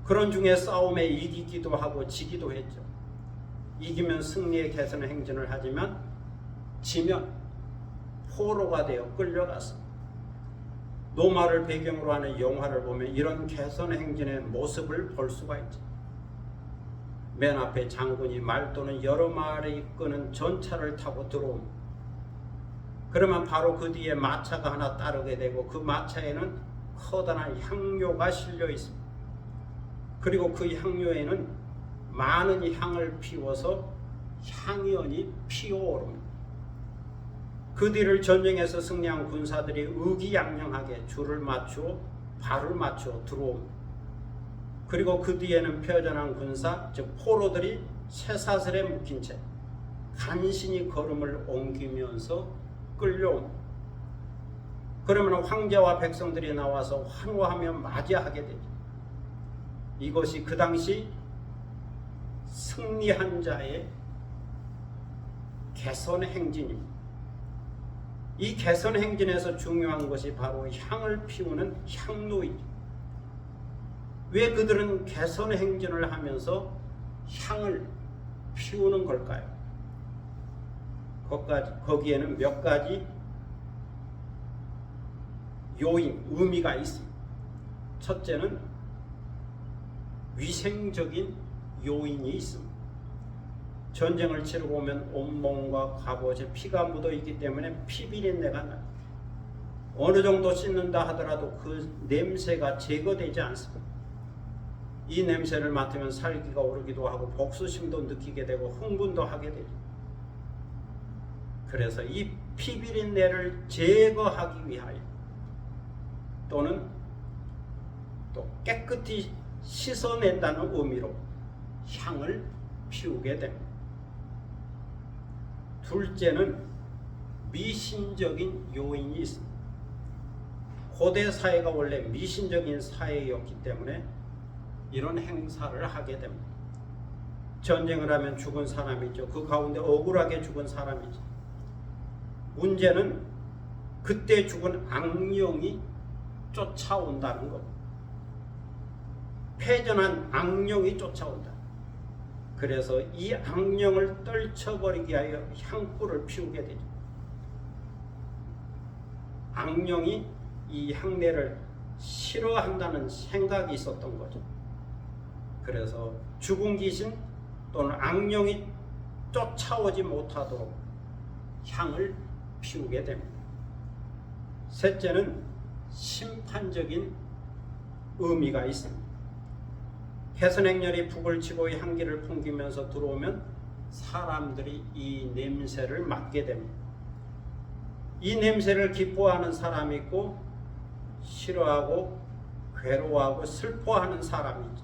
그런 중에 싸움에 이기기도 하고 지기도 했죠. 이기면 승리의 개선 행진을 하지만 지면 포로가 되어 끌려갔습니다. 로마를 배경으로 하는 영화를 보면 이런 개선 행진의 모습을 볼 수가 있죠. 맨 앞에 장군이 말 또는 여러 마리 이끄는 전차를 타고 들어옵니다. 그러면 바로 그 뒤에 마차가 하나 따르게 되고 그 마차에는 커다란 향료가 실려 있습니다. 그리고 그 향료에는 많은 향을 피워서 향연이 피어오릅니다. 그 뒤를 전쟁에서 승리한 군사들이 의기양양하게 줄을 맞추어 발을 맞추어 들어옵니다. 그리고 그 뒤에는 표전한 군사, 즉 포로들이 쇠사슬에 묶인 채 간신히 걸음을 옮기면서 끌려옵니다. 그러면 황제와 백성들이 나와서 환호하며 맞이하게 되죠. 이것이 그 당시 승리한 자의 개선 행진입니다. 이 개선 행진에서 중요한 것이 바로 향을 피우는 향로이죠. 왜 그들은 개선 행진을 하면서 향을 피우는 걸까요? 거기에는 몇 가지 요인, 의미가 있습니다. 첫째는 위생적인 요인이 있습니다. 전쟁을 치르고 오면 온몸과 갑옷에 피가 묻어 있기 때문에 피비린내가 나요. 어느 정도 씻는다 하더라도 그 냄새가 제거되지 않습니다. 이 냄새를 맡으면 살기가 오르기도 하고 복수심도 느끼게 되고 흥분도 하게 되죠. 그래서 이 피비린내를 제거하기 위하여 또는 또 깨끗이 씻어낸다는 의미로 향을 피우게 됩니다. 둘째는 미신적인 요인이 있습니다. 고대 사회가 원래 미신적인 사회였기 때문에 이런 행사를 하게 됩니다. 전쟁을 하면 죽은 사람이죠. 그 가운데 억울하게 죽은 사람이죠. 문제는 그때 죽은 악령이 쫓아온다는 것. 패전한 악령이 쫓아온다. 그래서 이 악령을 떨쳐버리기 위하여 향불을 피우게 되죠. 악령이 이 향내를 싫어한다는 생각이 있었던 거죠. 그래서 죽은 귀신 또는 악령이 쫓아오지 못하도록 향을 피우게 됩니다. 셋째는 심판적인 의미가 있습니다. 해선행렬이 북을 치고 향기를 풍기면서 들어오면 사람들이 이 냄새를 맡게 됩니다. 이 냄새를 기뻐하는 사람이 있고 싫어하고 괴로워하고 슬퍼하는 사람이 있죠.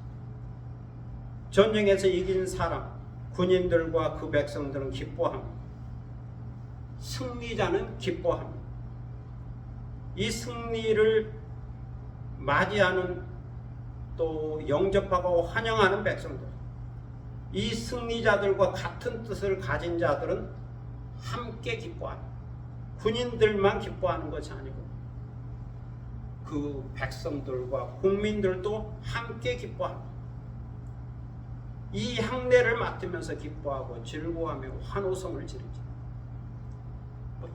전쟁에서 이긴 사람, 군인들과 그 백성들은 기뻐합니다. 승리자는 기뻐합니다. 이 승리를 맞이하는 또 영접하고 환영하는 백성들, 이 승리자들과 같은 뜻을 가진 자들은 함께 기뻐합니다. 군인들만 기뻐하는 것이 아니고 그 백성들과 국민들도 함께 기뻐합니다. 이 향내를 맡으면서 기뻐하고 즐거워하며 환호성을 지르죠.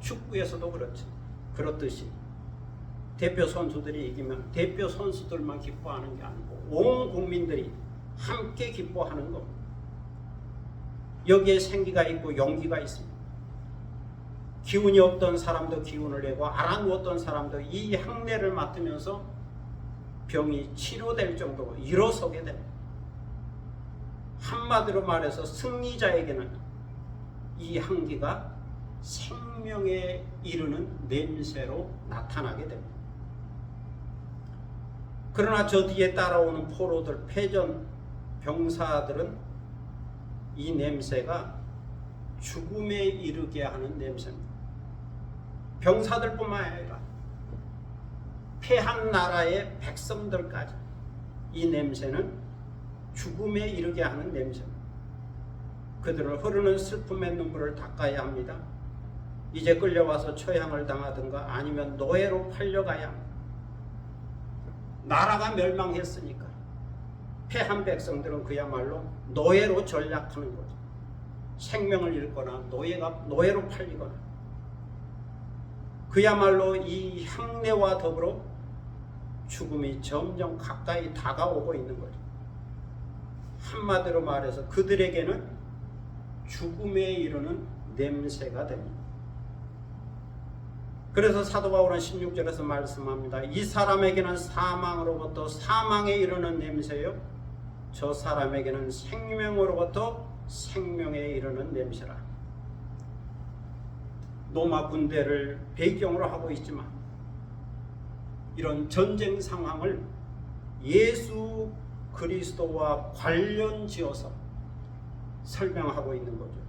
축구에서도 그렇죠. 그렇듯이 대표 선수들이 이기면 대표 선수들만 기뻐하는 게 아니고 온 국민들이 함께 기뻐하는 겁니다. 여기에 생기가 있고 용기가 있습니다. 기운이 없던 사람도 기운을 내고 알아누웠던 사람도 이 향내를 맡으면서 병이 치료될 정도로 일어서게 됩니다. 한마디로 말해서 승리자에게는 이 향기가 생명에 이르는 냄새로 나타나게 됩니다. 그러나 저 뒤에 따라오는 포로들, 패전, 병사들은 이 냄새가 죽음에 이르게 하는 냄새입니다. 병사들뿐만 아니라 패한 나라의 백성들까지 이 냄새는 죽음에 이르게 하는 냄새입니다. 그들은 흐르는 슬픔의 눈물을 닦아야 합니다. 이제 끌려와서 처형을 당하든가 아니면 노예로 팔려가야 합니다. 나라가 멸망했으니까 패한 백성들은 그야말로 노예로 전락하는 거죠. 생명을 잃거나 노예로 팔리거나 그야말로 이 향내와 더불어 죽음이 점점 가까이 다가오고 있는 거죠. 한마디로 말해서 그들에게는 죽음에 이르는 냄새가 됩니다. 그래서 사도 바울은 16절에서 말씀합니다. 이 사람에게는 사망으로부터 사망에 이르는 냄새요, 저 사람에게는 생명으로부터 생명에 이르는 냄새라. 로마 군대를 배경으로 하고 있지만 이런 전쟁 상황을 예수 그리스도와 관련 지어서 설명하고 있는 거죠.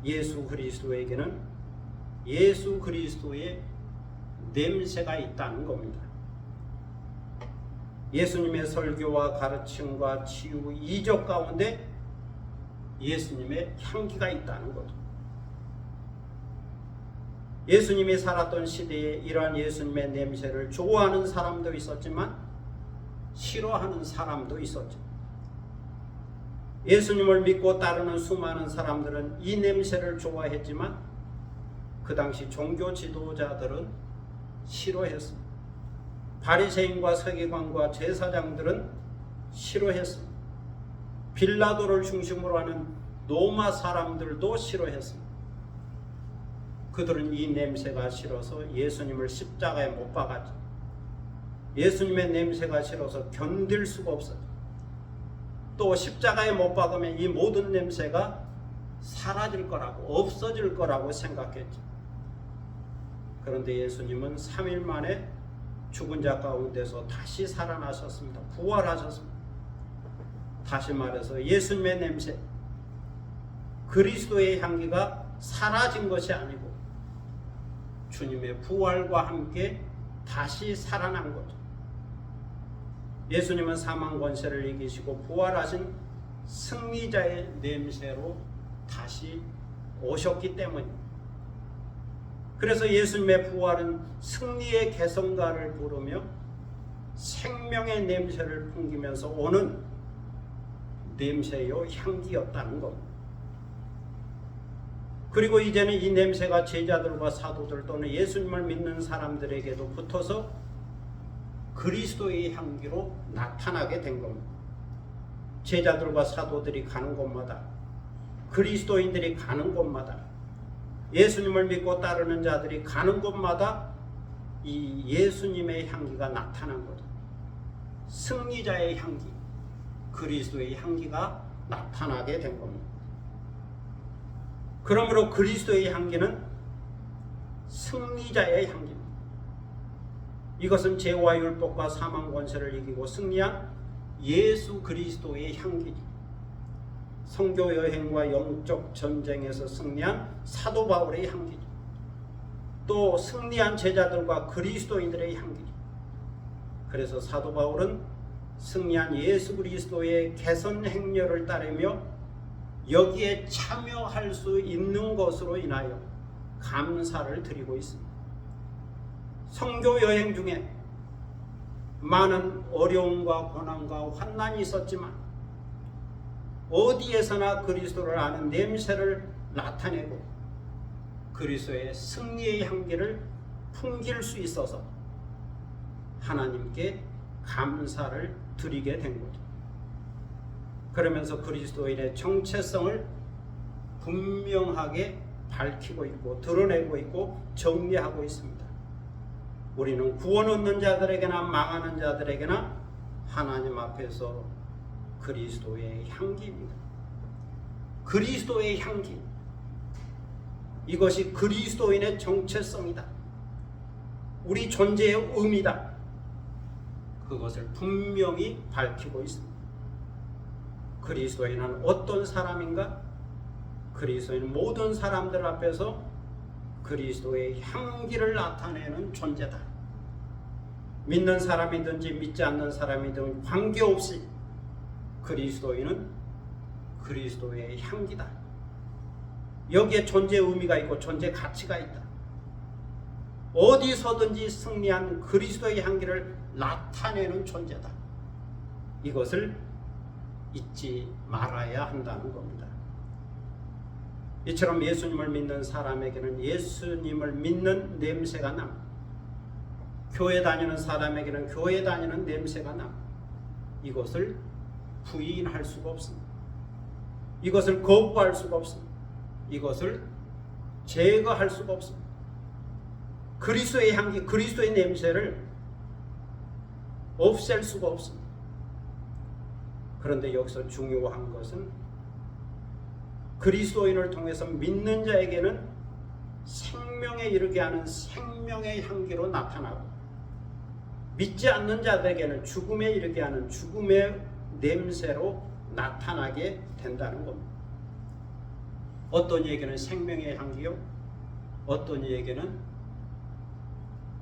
예수 그리스도에게는 예수 그리스도의 냄새가 있다는 겁니다. 예수님의 설교와 가르침과 치유, 이적 가운데 예수님의 향기가 있다는 거죠. 예수님이 살았던 시대에 이러한 예수님의 냄새를 좋아하는 사람도 있었지만 싫어하는 사람도 있었죠. 예수님을 믿고 따르는 수많은 사람들은 이 냄새를 좋아했지만 그 당시 종교 지도자들은 싫어했습니다. 바리새인과 서기관과 제사장들은 싫어했습니다. 빌라도를 중심으로 하는 로마 사람들도 싫어했습니다. 그들은 이 냄새가 싫어서 예수님을 십자가에 못 박았죠. 예수님의 냄새가 싫어서 견딜 수가 없었죠. 또 십자가에 못 박으면 이 모든 냄새가 사라질 거라고, 없어질 거라고 생각했죠. 그런데 예수님은 3일 만에 죽은 자 가운데서 다시 살아나셨습니다. 부활하셨습니다. 다시 말해서 예수님의 냄새, 그리스도의 향기가 사라진 것이 아니고 주님의 부활과 함께 다시 살아난 거죠. 예수님은 사망 권세를 이기시고 부활하신 승리자의 냄새로 다시 오셨기 때문입니다. 그래서 예수님의 부활은 승리의 개성가를 부르며 생명의 냄새를 풍기면서 오는 냄새요, 향기였다는 겁니다. 그리고 이제는 이 냄새가 제자들과 사도들 또는 예수님을 믿는 사람들에게도 붙어서 그리스도의 향기로 나타나게 된 겁니다. 제자들과 사도들이 가는 곳마다, 그리스도인들이 가는 곳마다 예수님을 믿고 따르는 자들이 가는 곳마다 이 예수님의 향기가 나타난 거죠. 승리자의 향기, 그리스도의 향기가 나타나게 된 겁니다. 그러므로 그리스도의 향기는 승리자의 향기입니다. 이것은 죄와 율법과 사망 권세를 이기고 승리한 예수 그리스도의 향기니, 선교 여행과 영적 전쟁에서 승리한 사도 바울의 향기니, 또 승리한 제자들과 그리스도인들의 향기니. 그래서 사도 바울은 승리한 예수 그리스도의 개선 행렬을 따르며 여기에 참여할 수 있는 것으로 인하여 감사를 드리고 있습니다. 선교 여행 중에 많은 어려움과 고난과 환난이 있었지만 어디에서나 그리스도를 아는 냄새를 나타내고 그리스도의 승리의 향기를 풍길 수 있어서 하나님께 감사를 드리게 된 거죠. 그러면서 그리스도인의 정체성을 분명하게 밝히고 있고 드러내고 있고 정리하고 있습니다. 우리는 구원 얻는 자들에게나 망하는 자들에게나 하나님 앞에서 그리스도의 향기입니다. 그리스도의 향기, 이것이 그리스도인의 정체성이다. 우리 존재의 의미다. 그것을 분명히 밝히고 있습니다. 그리스도인은 어떤 사람인가? 그리스도인은 모든 사람들 앞에서 그리스도의 향기를 나타내는 존재다. 믿는 사람이든지 믿지 않는 사람이든 관계없이 그리스도인은 그리스도의 향기다. 여기에 존재 의미가 있고 존재 가치가 있다. 어디서든지 승리한 그리스도의 향기를 나타내는 존재다. 이것을 잊지 말아야 한다는 겁니다. 이처럼 예수님을 믿는 사람에게는 예수님을 믿는 냄새가 남, 교회 다니는 사람에게는 교회 다니는 냄새가 남, 이것을 부인할 수가 없습니다. 이것을 거부할 수가 없습니다. 이것을 제거할 수가 없습니다. 그리스도의 향기, 그리스도의 냄새를 없앨 수가 없습니다. 그런데 여기서 중요한 것은 그리스도인을 통해서 믿는 자에게는 생명에 이르게 하는 생명의 향기로 나타나고, 믿지 않는 자들에게는 죽음에 이르게 하는 죽음의 냄새로 나타나게 된다는 겁니다. 어떤 이에게는 생명의 향기요, 어떤 이에게는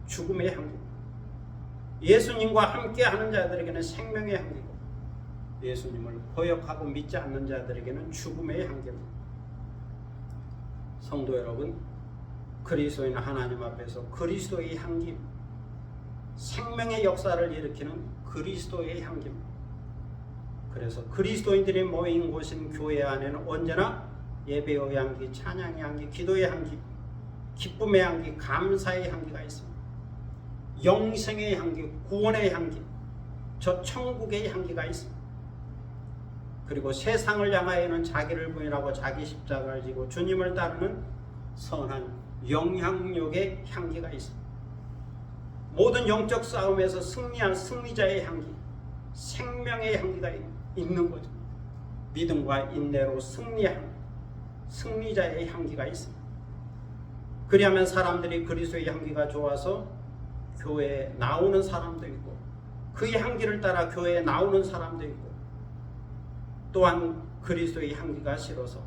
죽음의 향기. 예수님과 함께하는 자들에게는 생명의 향기고, 예수님을 거역하고 믿지 않는 자들에게는 죽음의 향기입니다. 성도 여러분, 그리스도인 하나님 앞에서 그리스도의 향기, 생명의 역사를 일으키는 그리스도의 향기입니다. 그래서 그리스도인들이 모인 곳인 교회 안에는 언제나 예배의 향기, 찬양의 향기, 기도의 향기, 기쁨의 향기, 감사의 향기가 있습니다. 영생의 향기, 구원의 향기, 저 천국의 향기가 있습니다. 그리고 세상을 향하여는 자기를 부인하고 자기 십자가를 지고 주님을 따르는 선한 영향력의 향기가 있습니다. 모든 영적 싸움에서 승리한 승리자의 향기, 생명의 향기가 있는 거죠. 믿음과 인내로 승리한 승리자의 향기가 있습니다. 그리하면 사람들이 그리스도의 향기가 좋아서 교회에 나오는 사람도 있고, 그의 향기를 따라 교회에 나오는 사람도 있고, 또한 그리스도의 향기가 싫어서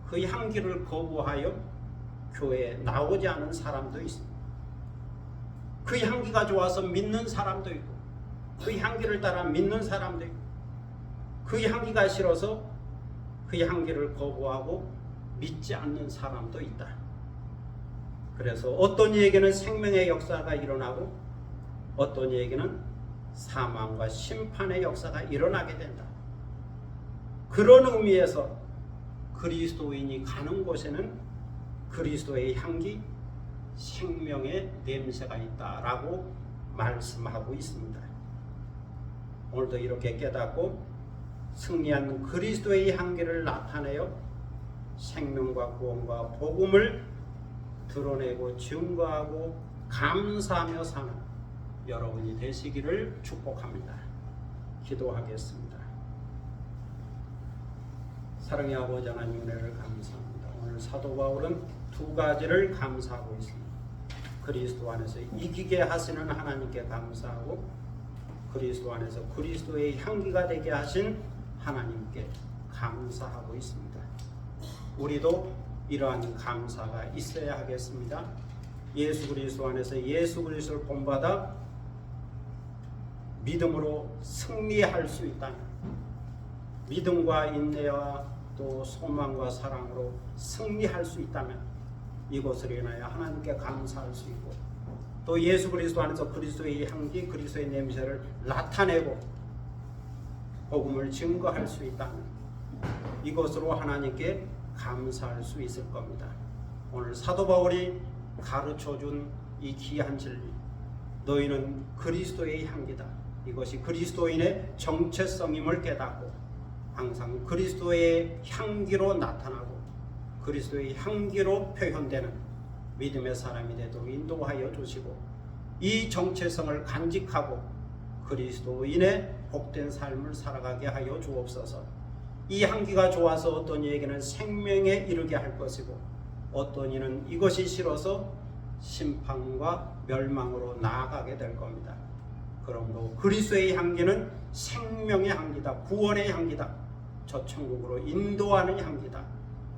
그 향기를 거부하여 교회에 나오지 않은 사람도 있습니다. 그 향기가 좋아서 믿는 사람도 있고, 그 향기를 따라 믿는 사람도 있고, 그 향기가 싫어서 그 향기를 거부하고 믿지 않는 사람도 있다. 그래서 어떤 이에게는 생명의 역사가 일어나고 어떤 이에게는 사망과 심판의 역사가 일어나게 된다. 그런 의미에서 그리스도인이 가는 곳에는 그리스도의 향기, 생명의 냄새가 있다라고 말씀하고 있습니다. 오늘도 이렇게 깨닫고 승리한 그리스도의 향기를 나타내어 생명과 구원과 복음을 드러내고 증거하고 감사하며 사는 여러분이 되시기를 축복합니다. 기도하겠습니다. 사랑의 아버지 하나님 은혜를 감사합니다. 오늘 사도 바울은 두 가지를 감사하고 있습니다. 그리스도 안에서 이기게 하시는 하나님께 감사하고 그리스도 안에서 그리스도의 향기가 되게 하신 하나님께 감사하고 있습니다. 우리도 이러한 감사가 있어야 하겠습니다. 예수 그리스도 안에서 예수 그리스도를 본받아 믿음으로 승리할 수 있다면, 믿음과 인내와 또 소망과 사랑으로 승리할 수 있다면 이것을 인하여 하나님께 감사할 수 있고, 또 예수 그리스도 안에서 그리스도의 향기, 그리스도의 냄새를 나타내고 복음을 증거할 수 있다면 이것으로 하나님께 감사할 수 있을 겁니다. 오늘 사도 바울이 가르쳐준 이 귀한 진리, 너희는 그리스도의 향기다, 이것이 그리스도인의 정체성임을 깨닫고 항상 그리스도의 향기로 나타나고 그리스도의 향기로 표현되는 믿음의 사람이 되도록 인도하여 주시고, 이 정체성을 간직하고 그리스도인의 복된 삶을 살아가게 하여 주옵소서. 이 향기가 좋아서 어떤 이에게는 생명에 이르게 할 것이고 어떤 이는 이것이 싫어서 심판과 멸망으로 나아가게 될 겁니다. 그러므로 그리스도의 향기는 생명의 향기다, 구원의 향기다, 저 천국으로 인도하는 향기다.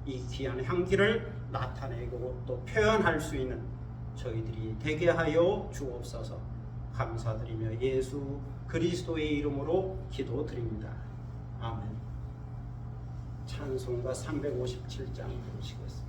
이 귀한 향기를 나타내고 또 표현할 수 있는 저희들이 되게 하여 주옵소서. 감사드리며 예수 그리스도의 이름으로 기도드립니다. 아멘. 찬송가 357장 부르시겠습니다.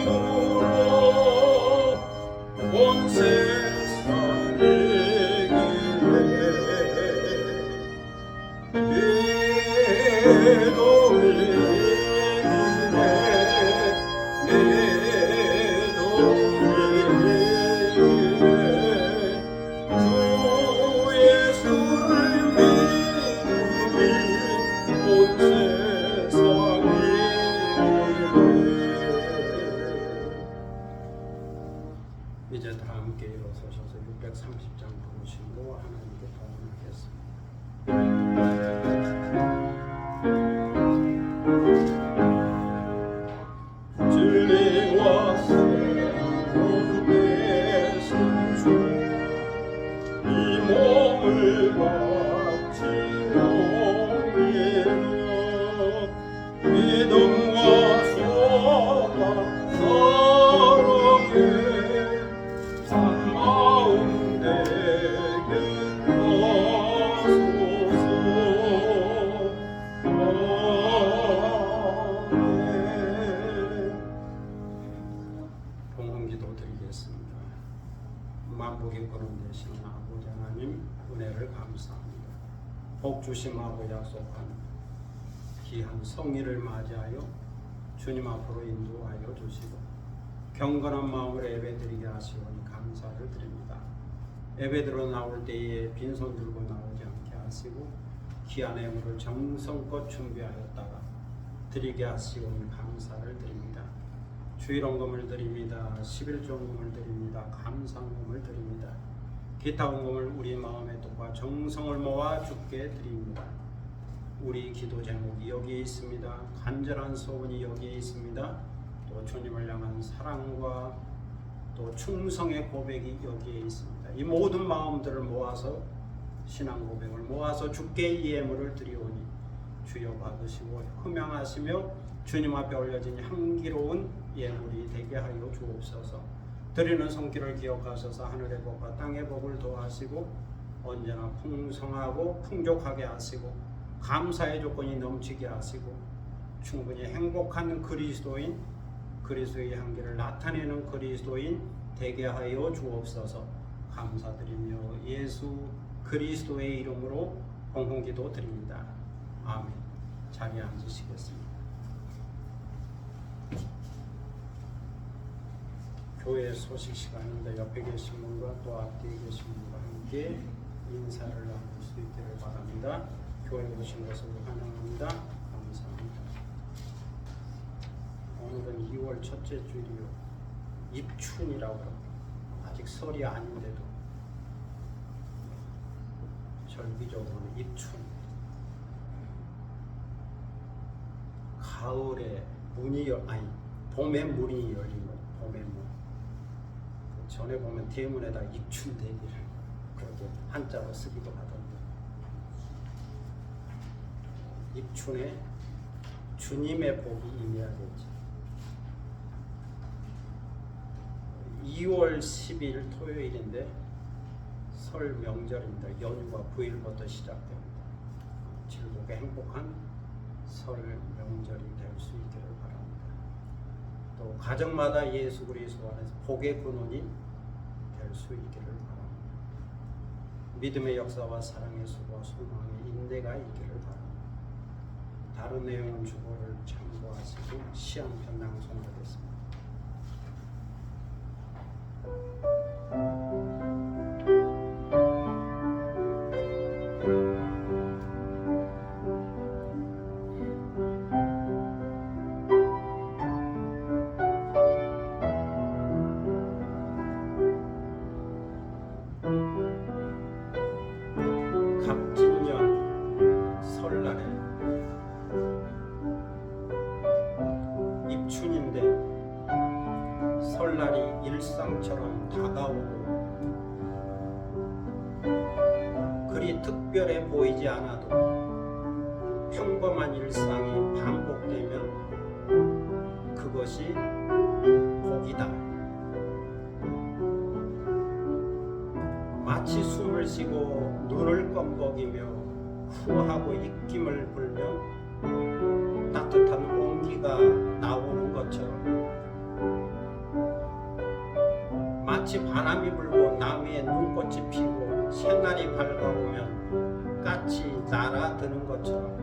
힘으로 온 세상에 내 도움이 이제 다 함께 일어서셔서 630장 부르시고 하나님께 도움하겠습니다. 진리와 생명의 신주 이 몸을 바치고 믿음과 소망 사랑에 산마음 내게 하소서. 봉헌기도 드리겠습니다. 만복의 거론 되시는 아버지 하나님 은혜를 감사합니다. 복 주심하고 약속한 귀한 성의를 맞이하여 주님 앞으로 인도하여 주시고 경건한 마음으로 예배드리게 하시오니 감사를 드립니다. 예배드려 나올 때에 빈손 들고 나오지 않게 하시고 귀한 예물을 정성껏 준비하였다가 드리게 하시오니 감사를 드립니다. 주일원금을 드립니다. 11조원금을 드립니다. 감사원금을 드립니다. 기타 원금을 우리 마음의 뜻과 정성을 모아 주께 드립니다. 우리 기도 제목이 여기에 있습니다. 간절한 소원이 여기에 있습니다. 또 주님을 향한 사랑과 또 충성의 고백이 여기에 있습니다. 이 모든 마음들을 모아서 신앙 고백을 모아서 주께 이 예물을 드리오니 주여 받으시고 흠양하시며 주님 앞에 올려진 향기로운 예물이 되게 하여 주옵소서. 드리는 손길을 기억하셔서 하늘의 복과 땅의 복을 더하시고 언제나 풍성하고 풍족하게 하시고 감사의 조건이 넘치게 하시고 충분히 행복한 그리스도인, 그리스도의 향기를 나타내는 그리스도인 되게 하여 주옵소서. 감사드리며 예수 그리스도의 이름으로 봉헌기도 드립니다. 아멘. 자리에 앉으시겠습니다. 교회 소식 시간인데 옆에 계신 분과 또 앞뒤에 계신 분과 함께 인사를 나눌 수 있기를 바랍니다. 교회 오신 것을 환영합니다. 감사합니다. 오늘은 2월 첫째 주일이요. 입춘이라고 합니다. 아직 설이 아닌데도 절기적으로는 입춘. 가을에 봄에 문이 열린 것. 봄에 문. 전에 보면 대문에다 입춘 대기를 그렇게 한자로 쓰기도 하던데. 입춘에 주님의 복이 임해야겠지. 2월 10일 토요일인데 설 명절입니다. 연휴가 9일부터 시작됩니다. 즐겁게 행복한 설 명절이 될 수 있기를 바랍니다. 또 가정마다 예수 그리스도 안에서 복의 근원이 될 수 있기를 바랍니다. 믿음의 역사와 사랑의 수고와 소망의 인내가 있기를 바랍니다. 다른 내용은 주보를 참고하시고 시 한 편 낭송하겠습니다. 갑진년 설날에 입춘인데 설날이 일상처럼 다가오고 그리 특별해 보이지 않아도 평범한 일상이 반복되면 그것이 복이다. 마치 숨을 쉬고 눈을 껌뻑이며 후하고 입김을 불며 따뜻한 온기가 나오는 것처럼 마치 바람이 불고 나무에 눈꽃이 피고 새날이 밝아오면 까치 날아드는 것처럼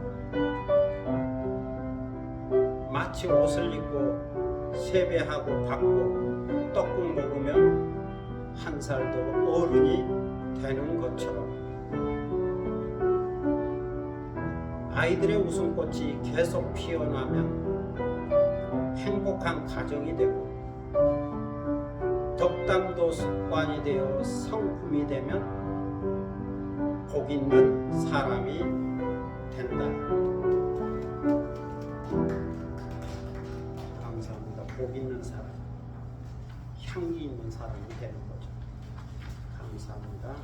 마치 옷을 입고 세배하고 받고 떡국 먹으면 한 살도 어른이 되는 것처럼 아이들의 웃음꽃이 계속 피어나면 행복한 가정이 되고 덕담도 습관이 되어 성품이 되면 복 있는 사람이 된다. 감사합니다. 복 있는 사람, 향기 있는 사람이 되는 거죠. 감사합니다.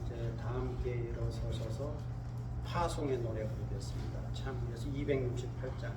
이제 다 함께 일어서셔서 파송의 노래 부르겠습니다. 참여해서 268장.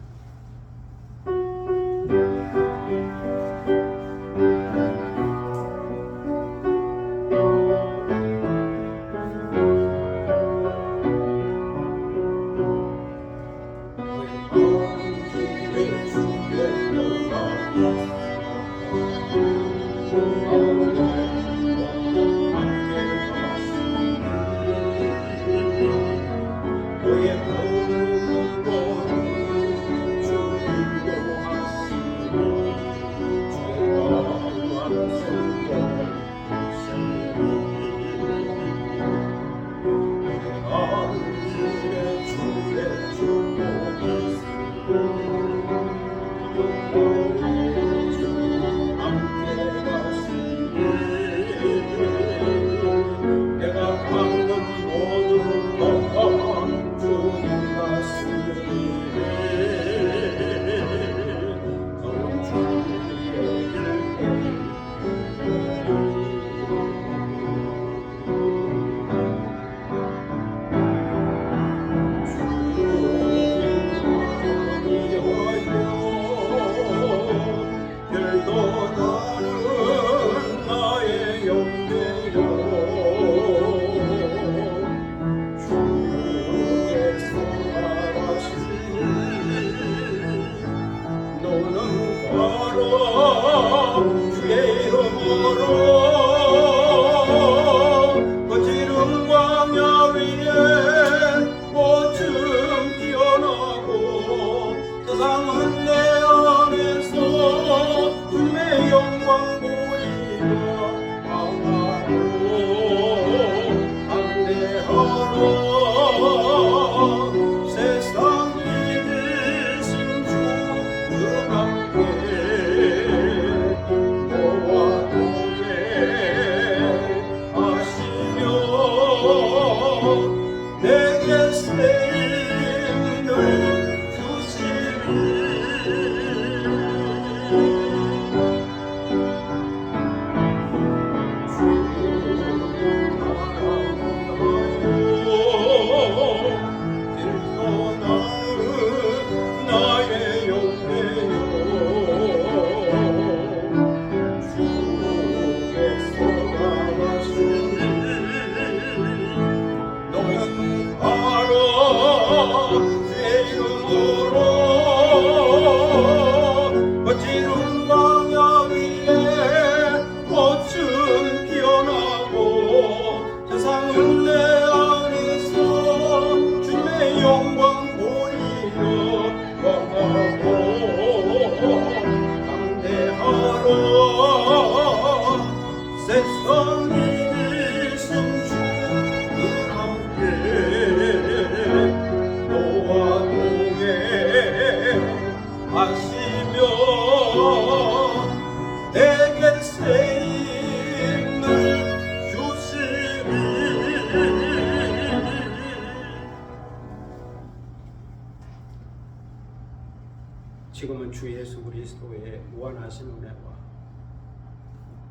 지금은 주 예수 그리스도의 무한하신 은혜와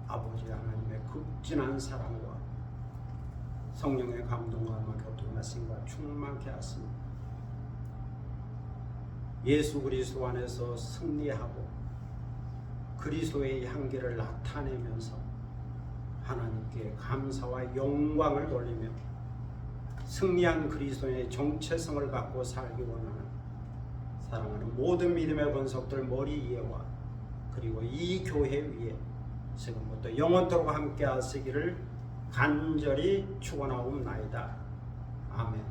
아버지 하나님의 극진한 사랑과 성령의 감동과 교통하심과 충만케 하시니 예수 그리스도 안에서 승리하고 그리스도의 향기를 나타내면서 하나님께 감사와 영광을 돌리며 승리한 그리스도의 정체성을 갖고 살기 원하는 사랑하는 모든 믿음의 권속들 머리 위에와 그리고 이 교회 위에 지금부터 영원토록 함께 하시기를 간절히 축원하옵나이다. 아멘.